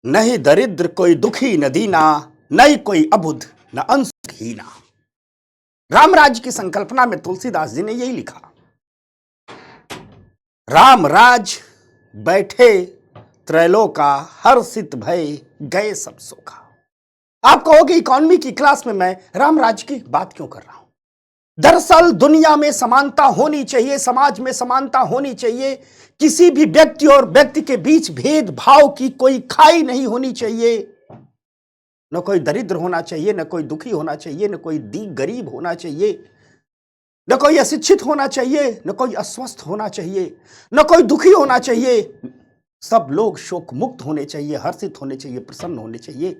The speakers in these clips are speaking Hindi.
नहीं दरिद्र कोई दुखी न दीना, नहीं कोई अबुध न अंश हीना। रामराज की संकल्पना में तुलसीदास जी ने यही लिखा, राम राज बैठे त्रैलोका, हर्षित भय गए सब सोखा। आप कहोगे इकोनॉमी की क्लास में मैं रामराज की बात क्यों कर रहा हूं? दरअसल दुनिया में समानता होनी चाहिए, समाज में समानता होनी चाहिए। किसी भी व्यक्ति और व्यक्ति के बीच भेदभाव की कोई खाई नहीं होनी चाहिए। न कोई दरिद्र होना चाहिए, न कोई दुखी होना चाहिए, न कोई गरीब होना चाहिए, न कोई अशिक्षित होना चाहिए, न कोई अस्वस्थ होना चाहिए, न कोई दुखी होना चाहिए। सब लोग शोक मुक्त होने चाहिए, हर्षित होने चाहिए, प्रसन्न होने चाहिए।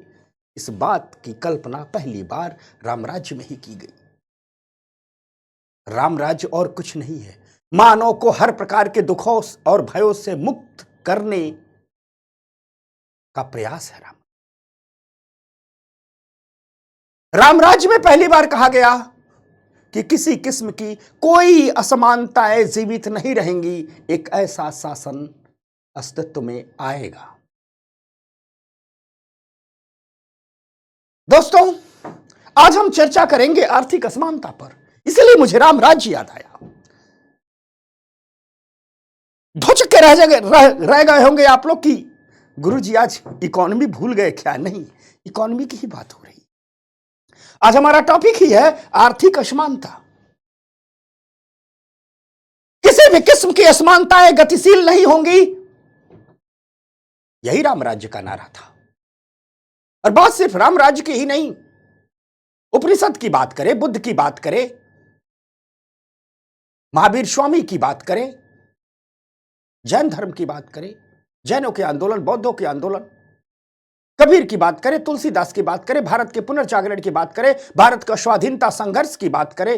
इस बात की कल्पना पहली बार रामराज्य में ही की गई। रामराज्य और कुछ नहीं है, मानव को हर प्रकार के दुखों और भयों से मुक्त करने का प्रयास है। रामराज्य में पहली बार कहा गया कि किसी किस्म की कोई असमानताएं जीवित नहीं रहेंगी, एक ऐसा शासन अस्तित्व में आएगा। दोस्तों, आज हम चर्चा करेंगे आर्थिक असमानता पर, इसलिए मुझे रामराज्य याद आया। धोचके रह गए होंगे आप लोग की गुरुजी आज इकोनॉमी भूल गए क्या? नहीं, इकोनॉमी की ही बात हो रही। आज हमारा टॉपिक ही है आर्थिक असमानता। किसी भी किस्म की असमानताएं गतिशील नहीं होंगी, यही रामराज्य का नारा था। और बात सिर्फ रामराज्य की ही नहीं, उपनिषद की बात करें, बुद्ध की बात करें, महावीर स्वामी की बात करें, जैन धर्म की बात करें, जैनों के आंदोलन, बौद्धों के आंदोलन, कबीर की बात करें, तुलसीदास की बात करें, भारत के पुनर्जागरण की बात करें, भारत का स्वाधीनता संघर्ष की बात करें,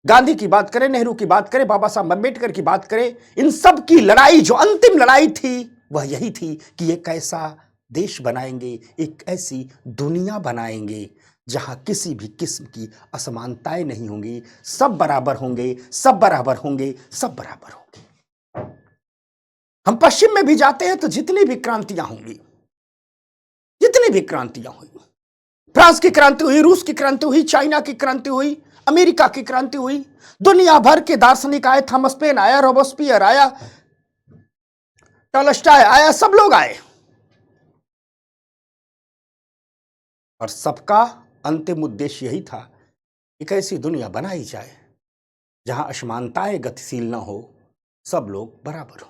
गांधी की बात करें, नेहरू की बात करें, बाबा साहब अम्बेडकर की बात करें, इन सब की लड़ाई, जो अंतिम लड़ाई थी, वह यही थी कि एक ऐसा देश बनाएंगे, एक ऐसी दुनिया बनाएंगे जहां किसी भी किस्म की असमानताएं नहीं होंगी, सब बराबर होंगे, सब बराबर होंगे, सब बराबर होंगे। हम पश्चिम में भी जाते हैं तो जितनी भी क्रांतियां होंगी, जितनी भी क्रांतियां हुई, फ्रांस की क्रांति हुई, रूस की क्रांति हुई, चाइना की क्रांति हुई, अमेरिका की क्रांति हुई, दुनिया भर के दार्शनिक आए, थॉमस पेन आया, रोबेस्पियर आया, टॉलस्टॉय आया, सब लोग आए, और सबका अंतिम उद्देश्य यही था, एक ऐसी दुनिया बनाई जाए जहां असमानताएं गतिशील ना हो, सब लोग बराबर हो।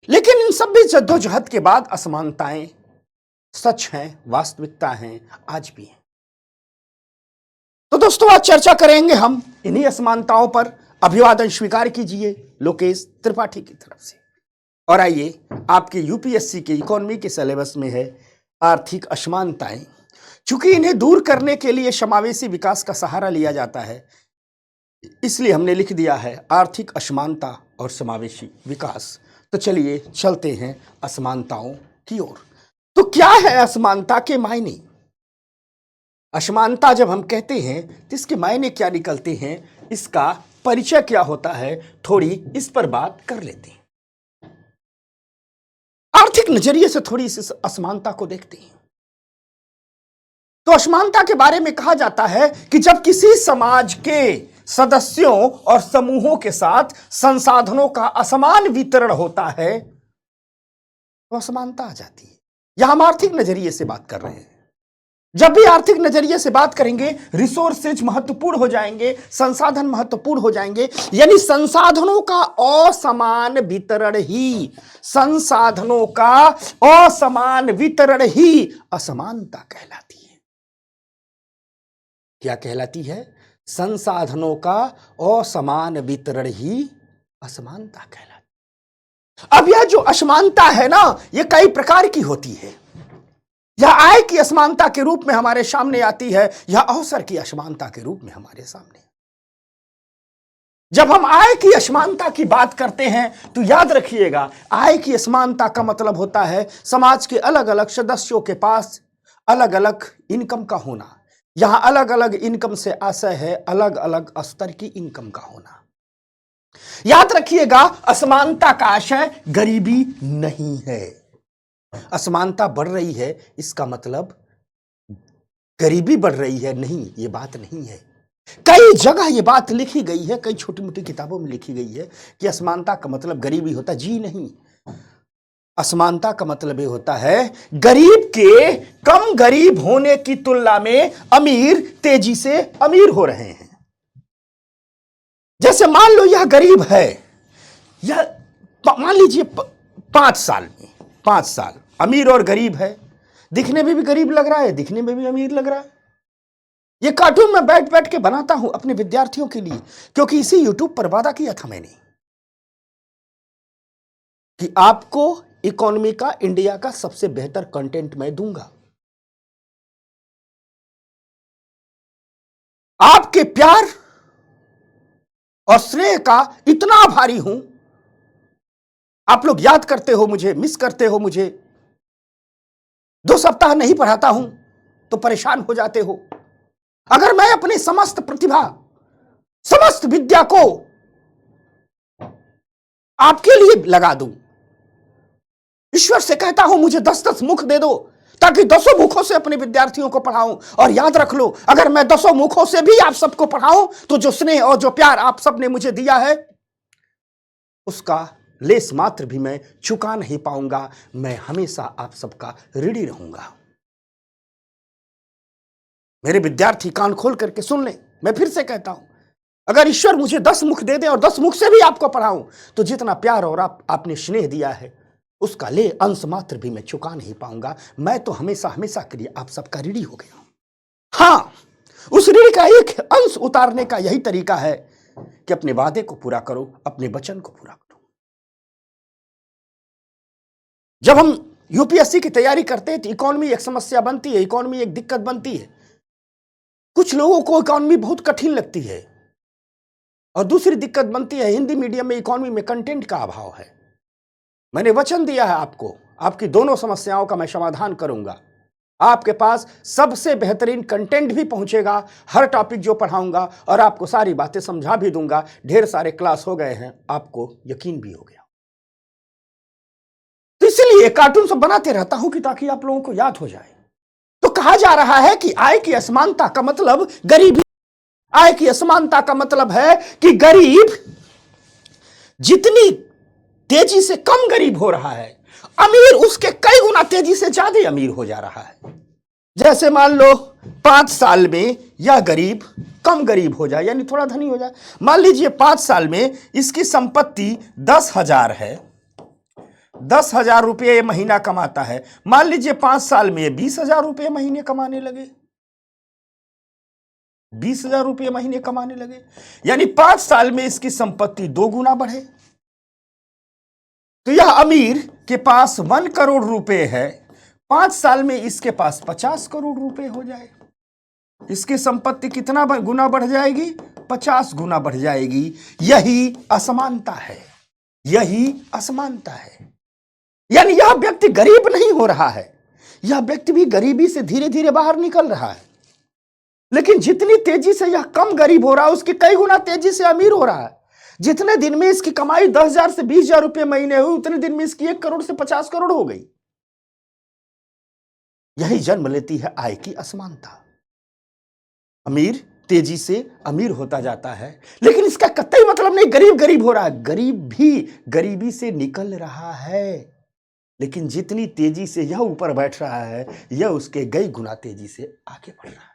लेकिन इन सब भी जद्दोजहद के बाद असमानताएं सच हैं, वास्तविकता हैं, आज भी हैं। तो दोस्तों, आज चर्चा करेंगे हम इन्हीं असमानताओं पर। अभिवादन स्वीकार कीजिए लोकेश त्रिपाठी की तरफ से। और आइए, आपके यूपीएससी के इकोनॉमी के सिलेबस में है आर्थिक असमानताएं। चूंकि इन्हें दूर करने के लिए समावेशी विकास का सहारा लिया जाता है, इसलिए हमने लिख दिया है आर्थिक असमानता और समावेशी विकास। तो चलिए चलते हैं असमानताओं की ओर। तो क्या है असमानता के मायने? असमानता जब हम कहते हैं तो इसके मायने क्या निकलते हैं, इसका परिचय क्या होता है, थोड़ी इस पर बात कर लेते हैं। आर्थिक नजरिए से थोड़ी इस असमानता को देखते हैं। तो असमानता के बारे में कहा जाता है कि जब किसी समाज के सदस्यों और समूहों के साथ संसाधनों का असमान वितरण होता है, तो असमानता आ जाती है। यहां हम आर्थिक नजरिए से बात कर रहे हैं। जब भी आर्थिक नजरिए से बात करेंगे, रिसोर्सेज महत्वपूर्ण हो जाएंगे, संसाधन महत्वपूर्ण हो जाएंगे, यानी संसाधनों का असमान वितरण ही, संसाधनों का असमान वितरण ही असमानता कहलाती है। क्या कहलाती है? संसाधनों का असमान वितरण ही असमानता कहलाती है। अब यह जो असमानता है ना, यह कई प्रकार की होती है। यह आय की असमानता के रूप में हमारे सामने आती है, यह अवसर की असमानता के रूप में हमारे सामने। जब हम आय की असमानता की बात करते हैं तो याद रखिएगा, आय की असमानता का मतलब होता है समाज के अलग अलग सदस्यों के पास अलग अलग इनकम का होना। यहां अलग अलग इनकम से आशय है अलग अलग स्तर की इनकम का होना। याद रखिएगा, असमानता का आशय गरीबी नहीं है। असमानता बढ़ रही है, इसका मतलब गरीबी बढ़ रही है, नहीं, ये बात नहीं है। कई जगह ये बात लिखी गई है, कई छोटी-मोटी किताबों में लिखी गई है कि असमानता का मतलब गरीबी होता है। जी नहीं, असमानता का मतलब ये होता है गरीब के कम गरीब होने की तुलना में अमीर तेजी से अमीर हो रहे हैं। जैसे मान लो यह गरीब है, यह मान लीजिए 5 साल में, 5 साल अमीर और गरीब है, दिखने में भी गरीब लग रहा है, दिखने में भी अमीर लग रहा है। ये कार्टून मैं बैठ बैठ के बनाता हूं अपने विद्यार्थियों के लिए, क्योंकि इसी यूट्यूब पर वादा किया था मैंने कि आपको इकोनॉमी का, इंडिया का सबसे बेहतर कंटेंट मैं दूंगा। आपके प्यार और स्नेह का इतना आभारी हूं। आप लोग याद करते हो मुझे, मिस करते हो मुझे, 2 सप्ताह नहीं पढ़ाता हूं तो परेशान हो जाते हो। अगर मैं अपनी समस्त प्रतिभा, समस्त विद्या को आपके लिए लगा दूं, ईश्वर से कहता हूं मुझे 10-10 मुख दे दो ताकि 10 मुखों से अपने विद्यार्थियों को पढ़ाऊं। और याद रख लो, अगर मैं 10 मुखों से भी आप सबको पढ़ाऊं तो जो स्नेह और जो प्यार आप सबने मुझे दिया है, उसका लेस मात्र भी मैं चुका नहीं पाऊंगा। मैं हमेशा आप सबका ऋणी रहूंगा। मेरे विद्यार्थी कान खोल करके सुन लें, मैं फिर से कहता हूं, अगर ईश्वर मुझे 10 मुख दे दे और 10 मुख से भी आपको पढ़ाऊं तो जितना प्यार और आपने स्नेह दिया है उसका ले अंश मात्र भी मैं चुका नहीं पाऊंगा। मैं तो हमेशा हमेशा के लिए आप सबका ऋणी हो गया हूं। हां, उस ऋण का एक अंश उतारने का यही तरीका है कि अपने वादे को पूरा करो, अपने वचन को पूरा करो। जब हम यूपीएससी की तैयारी करते हैं तो इकोनॉमी एक समस्या बनती है, इकोनॉमी एक दिक्कत बनती है। कुछ लोगों को इकोनॉमी बहुत कठिन लगती है और दूसरी दिक्कत बनती है हिंदी मीडियम में इकोनॉमी में कंटेंट का अभाव है। मैंने वचन दिया है आपको, आपकी दोनों समस्याओं का मैं समाधान करूंगा। आपके पास सबसे बेहतरीन कंटेंट भी पहुंचेगा, हर टॉपिक जो पढ़ाऊंगा, और आपको सारी बातें समझा भी दूंगा। ढेर सारे क्लास हो गए हैं, आपको यकीन भी हो गया। तो इसलिए कार्टून सब बनाते रहता हूं कि ताकि आप लोगों को याद हो जाए। तो कहा जा रहा है कि आय की असमानता का मतलब गरीबी। आय की असमानता का मतलब है कि गरीब जितनी तेजी से कम गरीब हो रहा है, अमीर उसके कई गुना तेजी से ज्यादा अमीर हो जा रहा है। जैसे मान लो 5 साल में यह गरीब कम गरीब हो जाए, यानी थोड़ा धनी हो जाए। मान लीजिए 5 साल में इसकी संपत्ति 10,000 है, 10,000 रुपये महीना कमाता है। मान लीजिए 5 साल में 20,000 रुपये महीने कमाने लगे, 20,000 रुपये महीने कमाने लगे, यानी 5 साल में इसकी संपत्ति 2 गुना बढ़े। तो यह अमीर के पास 1 करोड़ रुपए है, 5 साल में इसके पास 50 करोड़ रुपए हो जाए। इसकी संपत्ति कितना गुना बढ़ जाएगी? 50 गुना बढ़ जाएगी। यही असमानता है, यही असमानता है। यानी यह व्यक्ति गरीब नहीं हो रहा है, यह व्यक्ति भी गरीबी से धीरे धीरे बाहर निकल रहा है, लेकिन जितनी तेजी से यह कम गरीब हो रहा है उसके कई गुना तेजी से अमीर हो रहा है। जितने दिन में इसकी कमाई 10,000 से 20,000 रुपये महीने हुई, उतने दिन में इसकी 1 करोड़ से 50 करोड़ हो गई। यही जन्म लेती है आय की असमानता। अमीर तेजी से अमीर होता जाता है, लेकिन इसका कतई मतलब नहीं गरीब गरीब हो रहा है। गरीब भी गरीबी से निकल रहा है, लेकिन जितनी तेजी से यह ऊपर बैठ रहा है, यह उसके कई गुना तेजी से आगे बढ़ रहा है।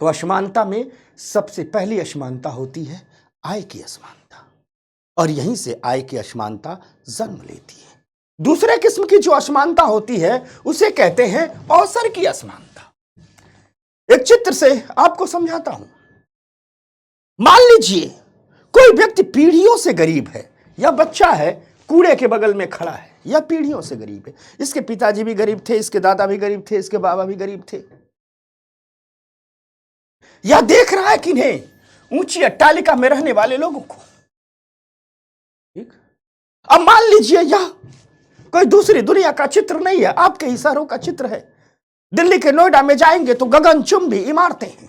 तो असमानता में सबसे पहली असमानता होती है आय की असमानता, और यहीं से आय की असमानता जन्म लेती है। दूसरे किस्म की जो असमानता होती है उसे कहते हैं अवसर की असमानता। एक चित्र से आपको समझाता हूं। मान लीजिए कोई व्यक्ति पीढ़ियों से गरीब है, या बच्चा है कूड़े के बगल में खड़ा है, या पीढ़ियों से गरीब है। इसके पिताजी भी गरीब थे, इसके दादा भी गरीब थे, इसके बाबा भी गरीब थे। या देख रहा है किन्हें? ऊंची अट्टालिका में रहने वाले लोगों को। ठीक, अब मान लीजिए यह कोई दूसरी दुनिया का चित्र नहीं है, आपके ही शहरों का चित्र है। दिल्ली के नोएडा में जाएंगे तो गगनचुंबी इमारतें हैं,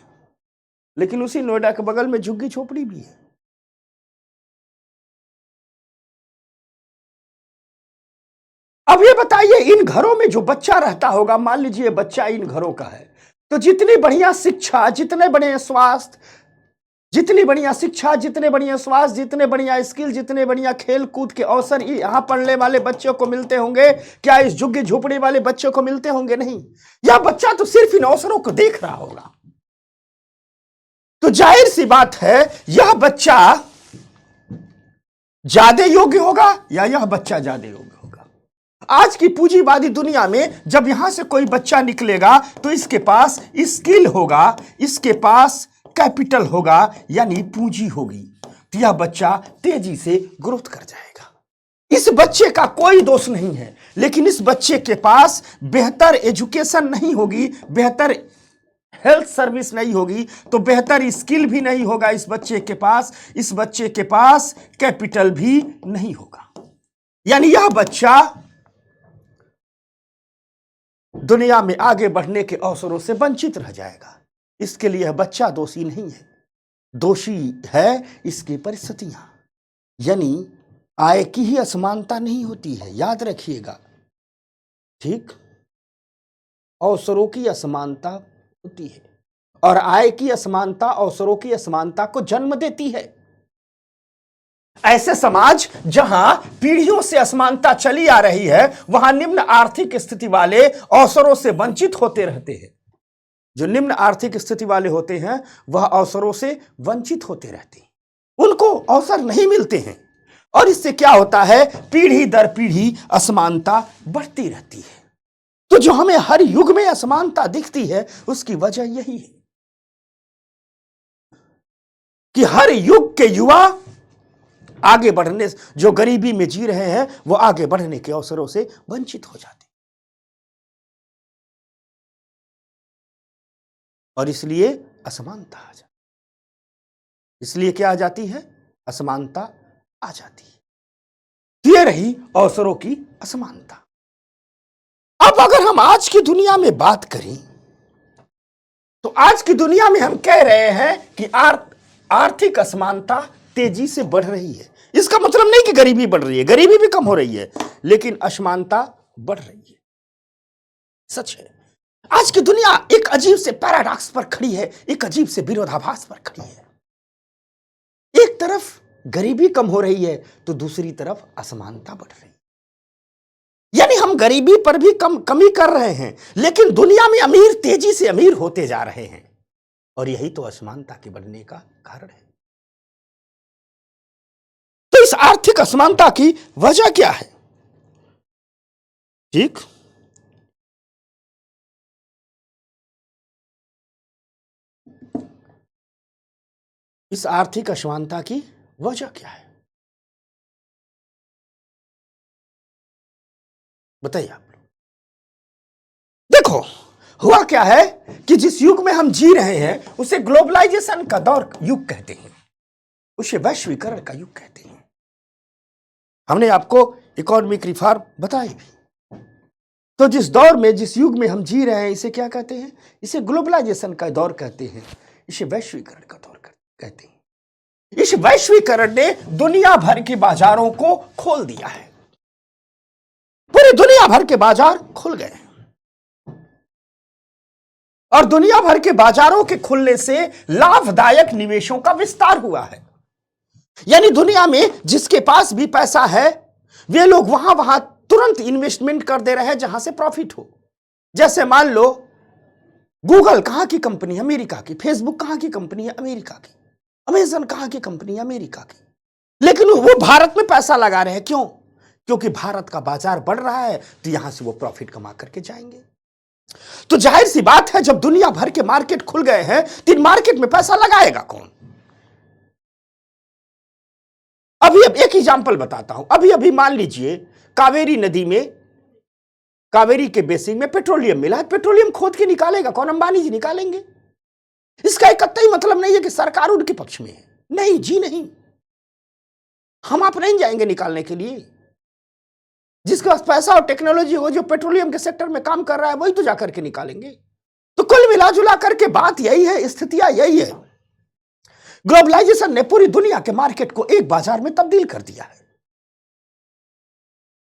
लेकिन उसी नोएडा के बगल में झुग्गी झोपड़ी भी है। अब ये बताइए, इन घरों में जो बच्चा रहता होगा, मान लीजिए बच्चा इन घरों का है, तो जितनी बढ़िया शिक्षा, जितने बढ़िया स्वास्थ्य, जितनी बढ़िया शिक्षा, जितने बढ़िया स्वास्थ्य, जितने बढ़िया स्किल, जितने बढ़िया खेल कूद के अवसर यहां पढ़ने वाले बच्चों को मिलते होंगे, क्या इस झुग्गी झोपड़ी वाले बच्चों को मिलते होंगे? नहीं। यह बच्चा तो सिर्फ इन अवसरों को देख रहा होगा। तो जाहिर सी बात है, यह बच्चा ज्यादा योग्य होगा या यह बच्चा ज्यादा योग्य होगा? आज की पूंजीवादी दुनिया में जब यहां से कोई बच्चा निकलेगा तो इसके पास स्किल होगा, इसके पास कैपिटल होगा, यानी पूंजी होगी, तो यह बच्चा तेजी से ग्रोथ कर जाएगा। इस बच्चे का कोई दोष नहीं है, लेकिन इस बच्चे के पास बेहतर एजुकेशन नहीं होगी, बेहतर हेल्थ सर्विस नहीं होगी, तो बेहतर स्किल भी नहीं होगा इस बच्चे के पास, इस बच्चे के पास कैपिटल भी नहीं होगा, यानी यह बच्चा दुनिया में आगे बढ़ने के अवसरों से वंचित रह जाएगा। इसके लिए यह बच्चा दोषी नहीं है, दोषी है इसकी परिस्थितियां, यानी आय की ही असमानता नहीं होती है, याद रखिएगा, ठीक? अवसरों की असमानता होती है, और आय की असमानता अवसरों की असमानता को जन्म देती है। ऐसे समाज जहां पीढ़ियों से असमानता चली आ रही है, वहां निम्न आर्थिक स्थिति वाले अवसरों से वंचित होते रहते हैं। जो निम्न आर्थिक स्थिति वाले होते हैं वह अवसरों से वंचित होते रहते हैं, उनको अवसर नहीं मिलते हैं, और इससे क्या होता है, पीढ़ी दर पीढ़ी असमानता बढ़ती रहती है। तो जो हमें हर युग में असमानता दिखती है, उसकी वजह यही है कि हर युग के युवा आगे बढ़ने, जो गरीबी में जी रहे हैं, वो आगे बढ़ने के अवसरों से वंचित हो जाते, और इसलिए असमानता आ जाती, इसलिए क्या आ जाती है, असमानता आ जाती है। ये रही अवसरों की असमानता। अब अगर हम आज की दुनिया में बात करें, तो आज की दुनिया में हम कह रहे हैं कि आर्थिक असमानता तेजी से बढ़ रही है। इसका मतलब नहीं कि गरीबी बढ़ रही है, गरीबी भी कम हो रही है, लेकिन असमानता बढ़ रही है। सच है, आज की दुनिया एक अजीब से पैराडॉक्स पर खड़ी है, एक अजीब से विरोधाभास पर खड़ी है। एक तरफ गरीबी कम हो रही है, तो दूसरी तरफ असमानता बढ़ रही है। यानी हम गरीबी पर भी कमी कर रहे हैं, लेकिन दुनिया में अमीर तेजी से अमीर होते जा रहे हैं, और यही तो असमानता के बढ़ने का कारण है। तो इस आर्थिक असमानता की वजह क्या है? ठीक, इस आर्थिक असमानता की वजह क्या है, बताइए आप लोग। देखो, हुआ क्या है कि जिस युग में हम जी रहे हैं उसे ग्लोबलाइजेशन का दौर युग कहते हैं, उसे वैश्वीकरण का युग कहते हैं। हमने आपको इकोनॉमिक रिफॉर्म बताई भी। तो जिस दौर में, जिस युग में हम जी रहे हैं, इसे क्या कहते हैं? इसे ग्लोबलाइजेशन का दौर कहते हैं, इसे वैश्वीकरण का दौर कहते हैं। इस वैश्वीकरण ने दुनिया भर के बाजारों को खोल दिया है, पूरी दुनिया भर के बाजार खुल गए, और दुनिया भर के बाजारों के खुलने से लाभदायक निवेशों का विस्तार हुआ है। यानी दुनिया में जिसके पास भी पैसा है, वे लोग वहां तुरंत इन्वेस्टमेंट कर दे रहे हैं जहां से प्रॉफिट हो। जैसे मान लो, गूगल कहां की कंपनी है? अमेरिका की। फेसबुक कहां की कंपनी है? अमेरिका की। अमेजन कहां की कंपनी है? अमेरिका की। लेकिन वो भारत में पैसा लगा रहे हैं, क्यों? क्योंकि भारत का बाजार बढ़ रहा है, तो यहां से वो प्रॉफिट कमा करके जाएंगे। तो जाहिर सी बात है, जब दुनिया भर के मार्केट खुल गए हैं, तो इन मार्केट में पैसा लगाएगा कौन? अभी अब एक एग्जांपल बताता हूं। अभी अभी मान लीजिए कावेरी नदी में, कावेरी के बेसिन में पेट्रोलियम मिला है। पेट्रोलियम खोद के निकालेगा कौन? अंबानी जी निकालेंगे। इसका एक कतई मतलब नहीं है कि सरकार उनके पक्ष में है, नहीं जी नहीं। हम आप नहीं जाएंगे निकालने के लिए। जिसके पास पैसा और टेक्नोलॉजी हो, जो पेट्रोलियम के सेक्टर में काम कर रहा है, वही तो जाकर के निकालेंगे। तो कुल मिलाजुला करके बात यही है, स्थितियां यही है। ग्लोबलाइजेशन ने पूरी दुनिया के मार्केट को एक बाजार में तब्दील कर दिया है।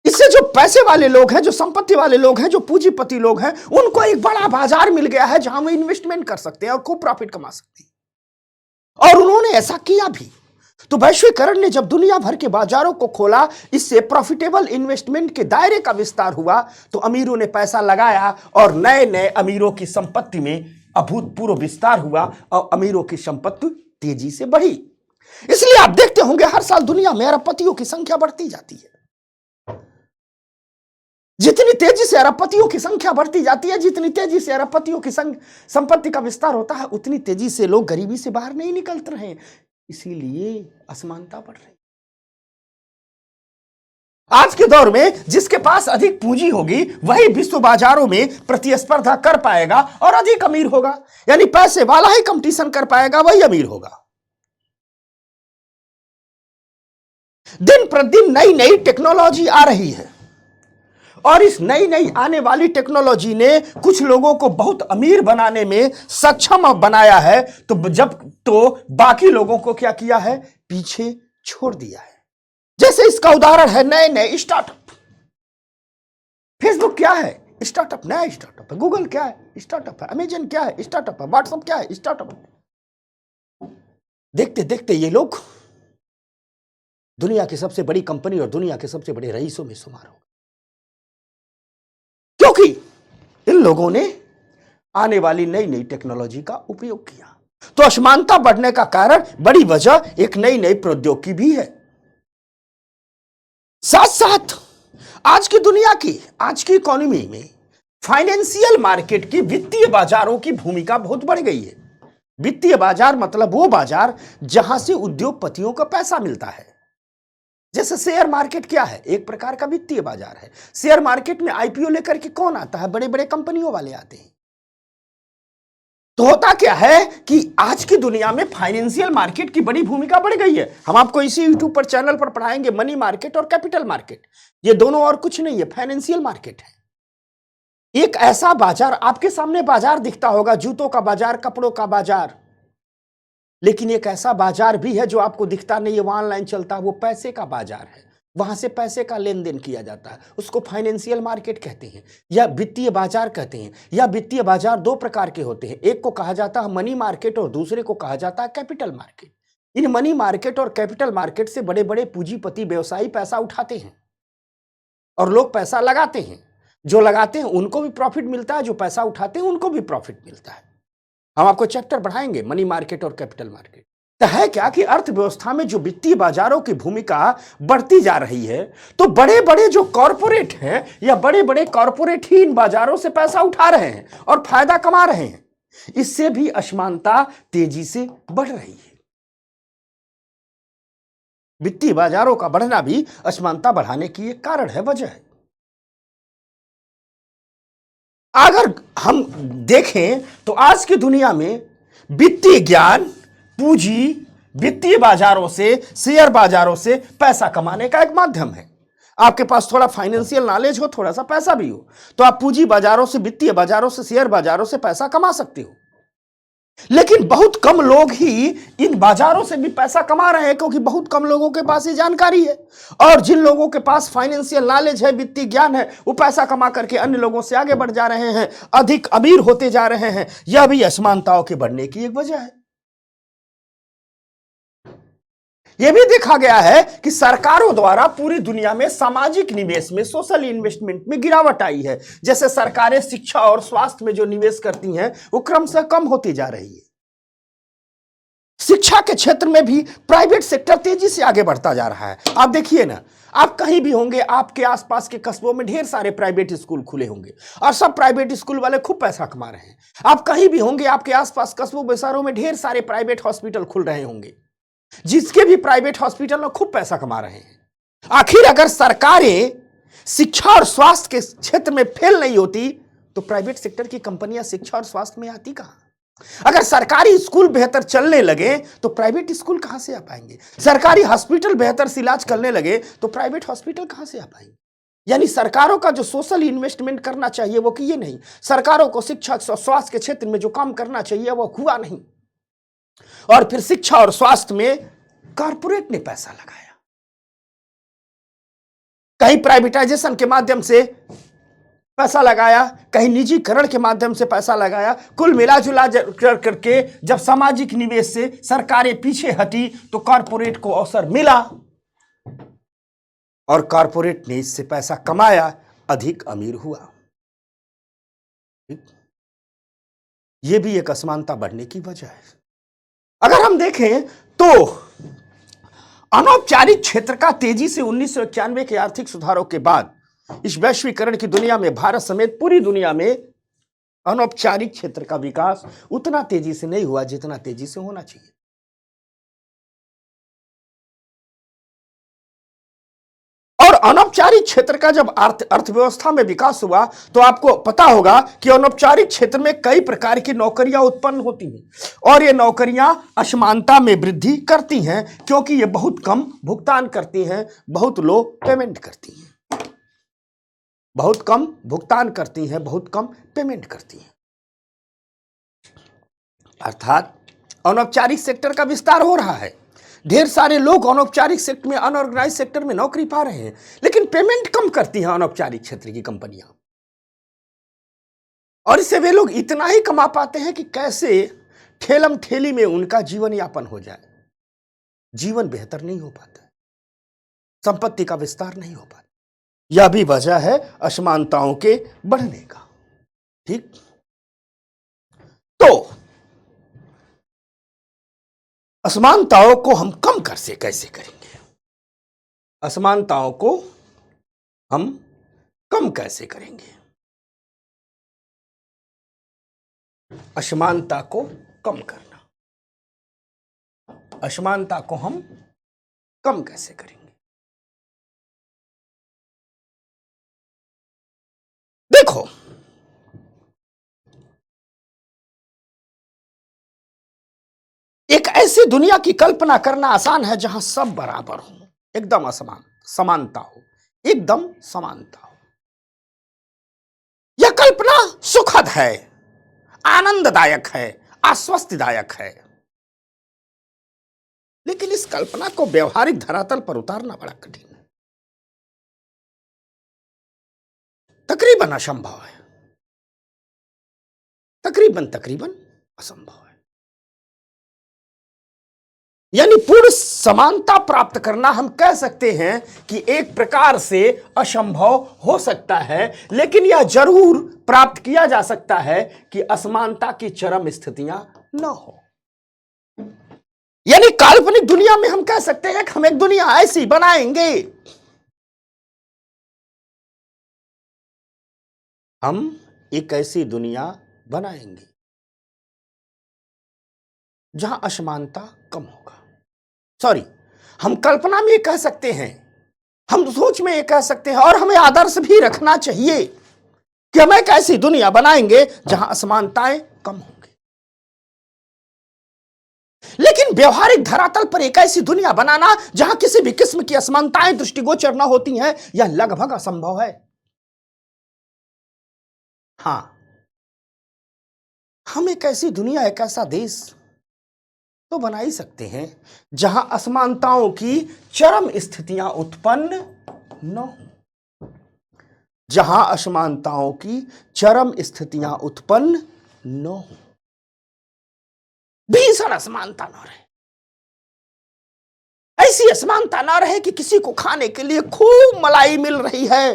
इससे जो पैसे वाले लोग हैं, जो संपत्ति वाले लोग हैं, जो पूंजीपति लोग हैं, उनको एक बड़ा बाजार मिल गया है जहां वो इन्वेस्टमेंट कर सकते हैं और खूब प्रॉफिट कमा सकते हैं, और उन्होंने ऐसा किया भी। तो वैश्वीकरण ने जब दुनिया भर के बाजारों को खोला, इससे प्रॉफिटेबल इन्वेस्टमेंट के दायरे का विस्तार हुआ, तो अमीरों ने पैसा लगाया और नए नए अमीरों की संपत्ति में अभूतपूर्व विस्तार हुआ और अमीरों की संपत्ति तेजी से बढ़ी। इसलिए आप देखते होंगे हर साल दुनिया में अरबपतियों की संख्या बढ़ती जाती है। जितनी तेजी से अरबपतियों की संख्या बढ़ती जाती है, जितनी तेजी से अरबपतियों की संपत्ति का विस्तार होता है, उतनी तेजी से लोग गरीबी से बाहर नहीं निकल रहे, इसीलिए असमानता बढ़ रही। आज के दौर में जिसके पास अधिक पूंजी होगी वही विश्व बाजारों में प्रतिस्पर्धा कर पाएगा और अधिक अमीर होगा, यानी पैसे वाला ही कंपटीशन कर पाएगा, वही अमीर होगा। दिन प्रतिदिन नई नई टेक्नोलॉजी आ रही है और इस नई नई आने वाली टेक्नोलॉजी ने कुछ लोगों को बहुत अमीर बनाने में सक्षम बनाया है, तो बाकी लोगों को क्या किया है, पीछे छोड़ दिया है। जैसे इसका उदाहरण है नए नए स्टार्टअप। फेसबुक क्या है, स्टार्टअप, नया स्टार्टअप है। गूगल क्या है, स्टार्टअप है। अमेजन क्या है, स्टार्टअप है। व्हाट्सएप क्या है, स्टार्टअप है। देखते देखते ये लोग दुनिया की सबसे बड़ी कंपनी और दुनिया के सबसे बड़े रईसों में शुमार हो, क्योंकि इन लोगों ने आने वाली नई नई टेक्नोलॉजी का उपयोग किया। तो असमानता बढ़ने का कारण, बड़ी वजह एक नई नई प्रौद्योगिकी भी है। साथ साथ आज की दुनिया की, आज की इकोनॉमी में फाइनेंशियल मार्केट की, वित्तीय बाजारों की भूमिका बहुत बढ़ गई है। वित्तीय बाजार मतलब वो बाजार जहां से उद्योगपतियों को पैसा मिलता है। जैसे शेयर मार्केट क्या है, एक प्रकार का वित्तीय बाजार है। शेयर मार्केट में आईपीओ लेकर के कौन आता है, बड़े बड़े कंपनियों वाले आते हैं। तो होता क्या है कि आज की दुनिया में फाइनेंशियल मार्केट की बड़ी भूमिका बढ़ गई है। हम आपको इसी यूट्यूब पर चैनल पर पढ़ाएंगे मनी मार्केट और कैपिटल मार्केट। ये दोनों और कुछ नहीं है, फाइनेंशियल मार्केट है। एक ऐसा बाजार, आपके सामने बाजार दिखता होगा, जूतों का बाजार, कपड़ों का बाजार, लेकिन एक ऐसा बाजार भी है जो आपको दिखता नहीं है, वो ऑनलाइन चलता है, वो पैसे का बाजार है। वहां से पैसे का लेन देन किया जाता है, उसको फाइनेंशियल मार्केट कहते हैं या वित्तीय बाजार कहते हैं। या वित्तीय बाजार दो प्रकार के होते हैं, एक को कहा जाता है मनी मार्केट और दूसरे को कहा जाता है capital market. In money market और कैपिटल मार्केट से बड़े बड़े पूंजीपति व्यवसायी पैसा उठाते हैं और लोग पैसा लगाते हैं। जो लगाते हैं उनको भी प्रॉफिट मिलता है, जो पैसा उठाते हैं उनको भी प्रॉफिट मिलता है। हम आपको चैप्टर बढ़ाएंगे मनी मार्केट और कैपिटल मार्केट। तो है क्या कि अर्थव्यवस्था में जो वित्तीय बाजारों की भूमिका बढ़ती जा रही है, तो बड़े बड़े जो कॉरपोरेट हैं या बड़े बड़े कॉरपोरेट ही इन बाजारों से पैसा उठा रहे हैं और फायदा कमा रहे हैं। इससे भी असमानता तेजी से बढ़ रही है। वित्तीय बाजारों का बढ़ना भी असमानता बढ़ाने की एक कारण है, वजह है। अगर हम देखें तो आज की दुनिया में वित्तीय ज्ञान, पूंजी वित्तीय बाजारों से, शेयर बाजारों से पैसा कमाने का एक माध्यम है। आपके पास थोड़ा फाइनेंशियल नॉलेज हो, थोड़ा सा पैसा भी हो, तो आप पूंजी बाजारों से, वित्तीय बाजारों से, शेयर बाजारों से पैसा कमा सकते हो। लेकिन बहुत कम लोग ही इन बाजारों से भी पैसा कमा रहे हैं, क्योंकि बहुत कम लोगों के पास ये जानकारी है। और जिन लोगों के पास फाइनेंशियल नॉलेज है, वित्तीय ज्ञान है, वो पैसा कमा करके अन्य लोगों से आगे बढ़ जा रहे हैं, अधिक अमीर होते जा रहे हैं। यह भी असमानताओं के बढ़ने की एक वजह है। यह भी देखा गया है कि सरकारों द्वारा पूरी दुनिया में सामाजिक निवेश में, सोशल इन्वेस्टमेंट में गिरावट आई है। जैसे सरकारें शिक्षा और स्वास्थ्य में जो निवेश करती हैं वो क्रमशः कम होती जा रही है। शिक्षा के क्षेत्र में भी प्राइवेट सेक्टर तेजी से आगे बढ़ता जा रहा है। आप देखिए ना, आप कहीं भी होंगे, आपके आसपास के कस्बों में ढेर सारे प्राइवेट स्कूल खुले होंगे और सब प्राइवेट स्कूल वाले खूब पैसा कमा रहे हैं। आप कहीं भी होंगे, आपके आसपास कस्बों शहरों में ढेर सारे प्राइवेट हॉस्पिटल खुल रहे होंगे, जिसके भी प्राइवेट हॉस्पिटल में खूब पैसा कमा रहे हैं। आखिर अगर सरकारें शिक्षा और स्वास्थ्य के क्षेत्र में फेल नहीं होती तो प्राइवेट सेक्टर की कंपनियां शिक्षा और स्वास्थ्य में आती कहां? अगर सरकारी स्कूल बेहतर चलने लगे तो प्राइवेट स्कूल कहां से आ पाएंगे? सरकारी हॉस्पिटल बेहतर से इलाज करने लगे तो प्राइवेट हॉस्पिटल कहां से आ पाएंगे? यानी सरकारों का जो सोशल इन्वेस्टमेंट करना चाहिए वो किए नहीं। सरकारों को शिक्षा और स्वास्थ्य के क्षेत्र में जो काम करना चाहिए वो हुआ नहीं। और फिर शिक्षा और स्वास्थ्य में कॉरपोरेट ने पैसा लगाया। कहीं प्राइवेटाइजेशन के माध्यम से पैसा लगाया, कहीं निजीकरण के माध्यम से पैसा लगाया। कुल मिला जुला करके जब सामाजिक निवेश से सरकारें पीछे हटी तो कॉरपोरेट को अवसर मिला और कॉरपोरेट ने इससे पैसा कमाया, अधिक अमीर हुआ। यह भी एक असमानता बढ़ने की वजह है। अगर हम देखें तो अनौपचारिक क्षेत्र का तेजी से 1991 के आर्थिक सुधारों के बाद इस वैश्वीकरण की दुनिया में भारत समेत पूरी दुनिया में अनौपचारिक क्षेत्र का विकास उतना तेजी से नहीं हुआ जितना तेजी से होना चाहिए। और अनौपचारिक क्षेत्र का जब अर्थव्यवस्था में विकास हुआ तो आपको पता होगा कि अनौपचारिक क्षेत्र में कई प्रकार की नौकरियां उत्पन्न होती हैं और ये नौकरियां असमानता में वृद्धि करती हैं, क्योंकि ये बहुत कम भुगतान करती हैं, बहुत लो पेमेंट करती हैं, बहुत कम भुगतान करती हैं, बहुत कम पेमेंट करती हैं। अर्थात अनौपचारिक सेक्टर का विस्तार हो रहा है। ढेर सारे लोग अनौपचारिक सेक्टर में, अनऑर्गेनाइज सेक्टर में नौकरी पा रहे हैं, लेकिन पेमेंट कम करती हैं अनौपचारिक क्षेत्र की कंपनियां। और इससे वे लोग इतना ही कमा पाते हैं कि कैसे ठेलम ठेली में उनका जीवन यापन हो जाए। जीवन बेहतर नहीं हो पाता, संपत्ति का विस्तार नहीं हो पाता। यह भी वजह है असमानताओं के बढ़ने का। ठीक, तो असमानताओं को हम कम कैसे करेंगे? असमानताओं को हम कम कैसे करेंगे? असमानता को कम करना, असमानता को हम कम कैसे करेंगे? देखो, एक ऐसी दुनिया की कल्पना करना आसान है जहां सब बराबर हो, एकदम समानता हो, एकदम समानता हो। यह कल्पना सुखद है, आनंददायक है, आश्वस्तिदायक है, लेकिन इस कल्पना को व्यवहारिक धरातल पर उतारना बड़ा कठिन है, तकरीबन असंभव है, तकरीबन असंभव है। यानी पूर्ण समानता प्राप्त करना हम कह सकते हैं कि एक प्रकार से असंभव हो सकता है, लेकिन यह जरूर प्राप्त किया जा सकता है कि असमानता की चरम स्थितियां न हो। यानी काल्पनिक दुनिया में हम कह सकते हैं कि हम एक दुनिया ऐसी बनाएंगे, हम एक ऐसी दुनिया बनाएंगे जहां असमानता कम होगा। सॉरी, हम कल्पना में कह सकते हैं, हम सोच में ये कह सकते हैं, और हमें आदर्श भी रखना चाहिए कि हम एक ऐसी दुनिया बनाएंगे जहां असमानताएं कम होंगी। लेकिन व्यवहारिक धरातल पर एक ऐसी दुनिया बनाना जहां किसी भी किस्म की असमानताएं दृष्टिगोचर न होती हैं, यह लगभग असंभव है। हां, हम एक ऐसी दुनिया, एक ऐसा देश तो बना ही सकते हैं जहां असमानताओं की चरम स्थितियां उत्पन्न न हो, जहां असमानताओं की चरम स्थितियां उत्पन्न न हो, भीषण असमानता न रहे, ऐसी असमानता ना रहे कि किसी को खाने के लिए खूब मलाई मिल रही है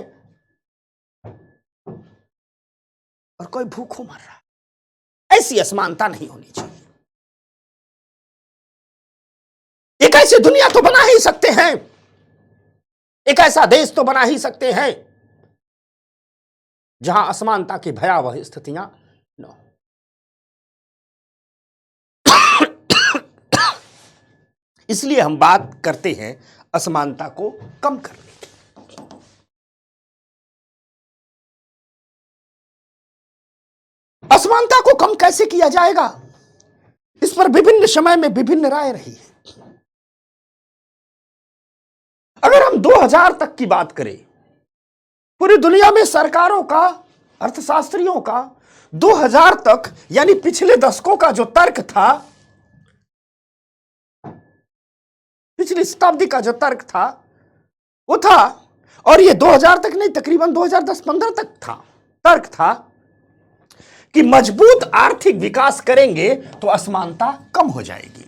और कोई भूखों मर रहा है। ऐसी असमानता नहीं होनी चाहिए। एक ऐसी दुनिया तो बना ही सकते हैं, एक ऐसा देश तो बना ही सकते हैं जहां असमानता की भयावह स्थितियां न हो। इसलिए हम बात करते हैं असमानता को कम करने की। असमानता को कम कैसे किया जाएगा, इस पर विभिन्न समय में विभिन्न राय रही है। अगर हम 2000 तक की बात करें, पूरी दुनिया में सरकारों का, अर्थशास्त्रियों का 2000 तक यानी पिछले दशकों का जो तर्क था, पिछली शताब्दी का जो तर्क था, वो था और ये 2000 तक नहीं, तकरीबन 2010-15 तक था, तर्क था कि मजबूत आर्थिक विकास करेंगे तो असमानता कम हो जाएगी।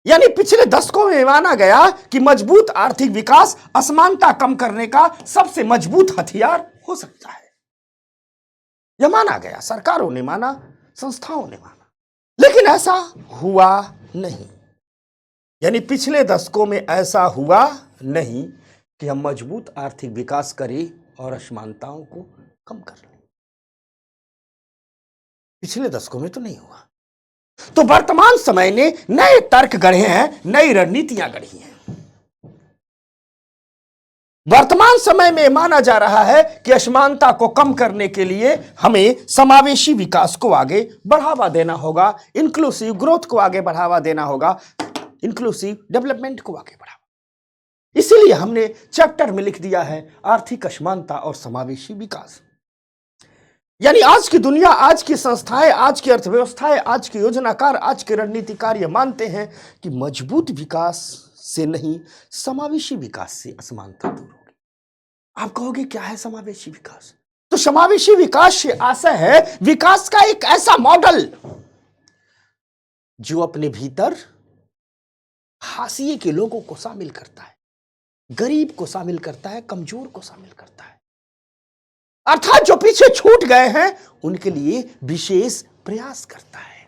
यानी पिछले दशकों में माना गया कि मजबूत आर्थिक विकास असमानता कम करने का सबसे मजबूत हथियार हो सकता है। यह माना गया, सरकारों ने माना, संस्थाओं ने माना, लेकिन ऐसा हुआ नहीं। यानी पिछले दशकों में ऐसा हुआ नहीं कि हम मजबूत आर्थिक विकास करें और असमानताओं को कम कर लें। पिछले दशकों में तो नहीं हुआ। तो वर्तमान समय ने नए तर्क गढ़े हैं, नई रणनीतियां गढ़ी हैं। वर्तमान समय में माना जा रहा है कि असमानता को कम करने के लिए हमें समावेशी विकास को आगे बढ़ावा देना होगा, इंक्लूसिव ग्रोथ को आगे बढ़ावा देना होगा, इंक्लूसिव डेवलपमेंट को आगे बढ़ावा। इसीलिए हमने चैप्टर में लिख दिया है आर्थिक असमानता और समावेशी विकास। यानी आज की दुनिया, आज की संस्थाएं, आज की अर्थव्यवस्थाएं, आज के योजनाकार, आज के रणनीतिकार ये मानते हैं कि मजबूत विकास से नहीं, समावेशी विकास से असमानता दूर होगी। आप कहोगे क्या है समावेशी विकास? तो समावेशी विकास से आशय है विकास का एक ऐसा मॉडल जो अपने भीतर हाशिए के लोगों को शामिल करता है, गरीब को शामिल करता है, कमजोर को शामिल करता है, अर्थात जो पीछे छूट गए हैं उनके लिए विशेष प्रयास करता है।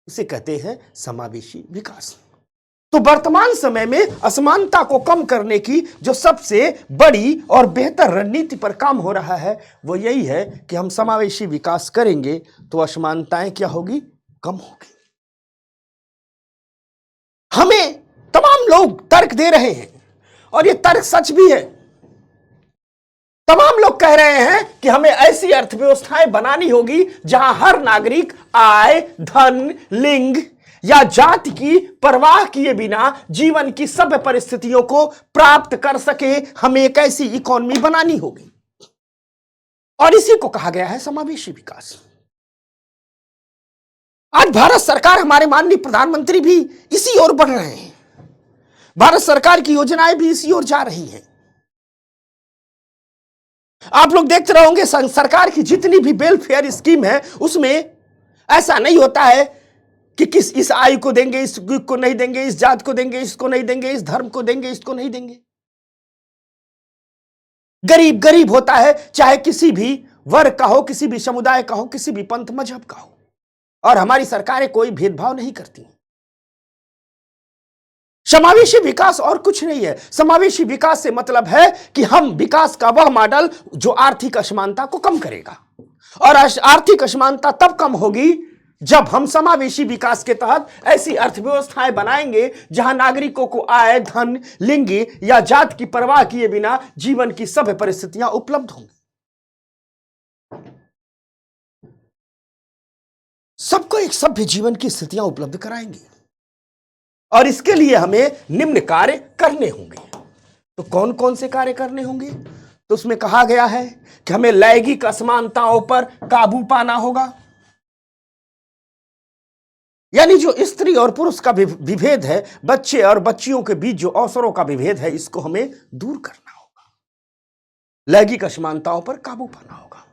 इसे कहते हैं समावेशी विकास। तो वर्तमान समय में असमानता को कम करने की जो सबसे बड़ी और बेहतर रणनीति पर काम हो रहा है वो यही है कि हम समावेशी विकास करेंगे तो असमानताएं क्या होगी? कम होगी। हमें तमाम लोग तर्क दे रहे हैं और ये तर्क सच भी है। तमाम लोग कह रहे हैं कि हमें ऐसी अर्थव्यवस्थाएं बनानी होगी जहां हर नागरिक आय, धन, लिंग या जाति की परवाह किए बिना जीवन की सभ्य परिस्थितियों को प्राप्त कर सके। हमें एक ऐसी इकोनॉमी बनानी होगी और इसी को कहा गया है समावेशी विकास। आज भारत सरकार, हमारे माननीय प्रधानमंत्री भी इसी ओर बढ़ रहे हैं। भारत सरकार की योजनाएं भी इसी ओर जा रही हैं। आप लोग देखते रहोगे सरकार की जितनी भी वेलफेयर स्कीम है उसमें ऐसा नहीं होता है कि किस इस आयु को देंगे, इसको नहीं देंगे, इस जात को देंगे, इसको नहीं देंगे, इस धर्म को देंगे, इसको नहीं देंगे। गरीब गरीब होता है, चाहे किसी भी वर्ग का हो, किसी भी समुदाय का हो, किसी भी पंथ मजहब का हो, और हमारी सरकारें कोई भेदभाव नहीं करती। समावेशी विकास और कुछ नहीं है। समावेशी विकास से मतलब है कि हम विकास का वह मॉडल जो आर्थिक असमानता को कम करेगा, और आर्थिक असमानता तब कम होगी जब हम समावेशी विकास के तहत ऐसी अर्थव्यवस्थाएं बनाएंगे जहां नागरिकों को आय, धन, लिंग या जात की परवाह किए बिना जीवन की सभ्य परिस्थितियां उपलब्ध होंगी। सबको एक सभ्य जीवन की स्थितियां उपलब्ध कराएंगे और इसके लिए हमें निम्न कार्य करने होंगे। तो कौन कौन से कार्य करने होंगे? तो उसमें कहा गया है कि हमें लैंगिक असमानताओं पर काबू पाना होगा। यानी जो स्त्री और पुरुष का विभेद है, बच्चे और बच्चियों के बीच जो अवसरों का विभेद है, इसको हमें दूर करना होगा। लैंगिक असमानताओं पर काबू पाना होगा।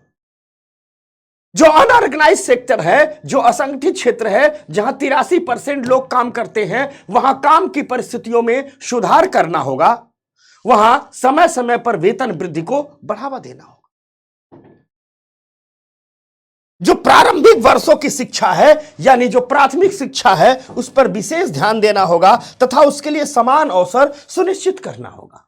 जो अनऑर्गेनाइज सेक्टर है, जो असंगठित क्षेत्र है, जहां 83% लोग काम करते हैं, वहां काम की परिस्थितियों में सुधार करना होगा। वहां समय समय पर वेतन वृद्धि को बढ़ावा देना होगा। जो प्रारंभिक वर्षों की शिक्षा है, यानी जो प्राथमिक शिक्षा है, उस पर विशेष ध्यान देना होगा तथा उसके लिए समान अवसर सुनिश्चित करना होगा।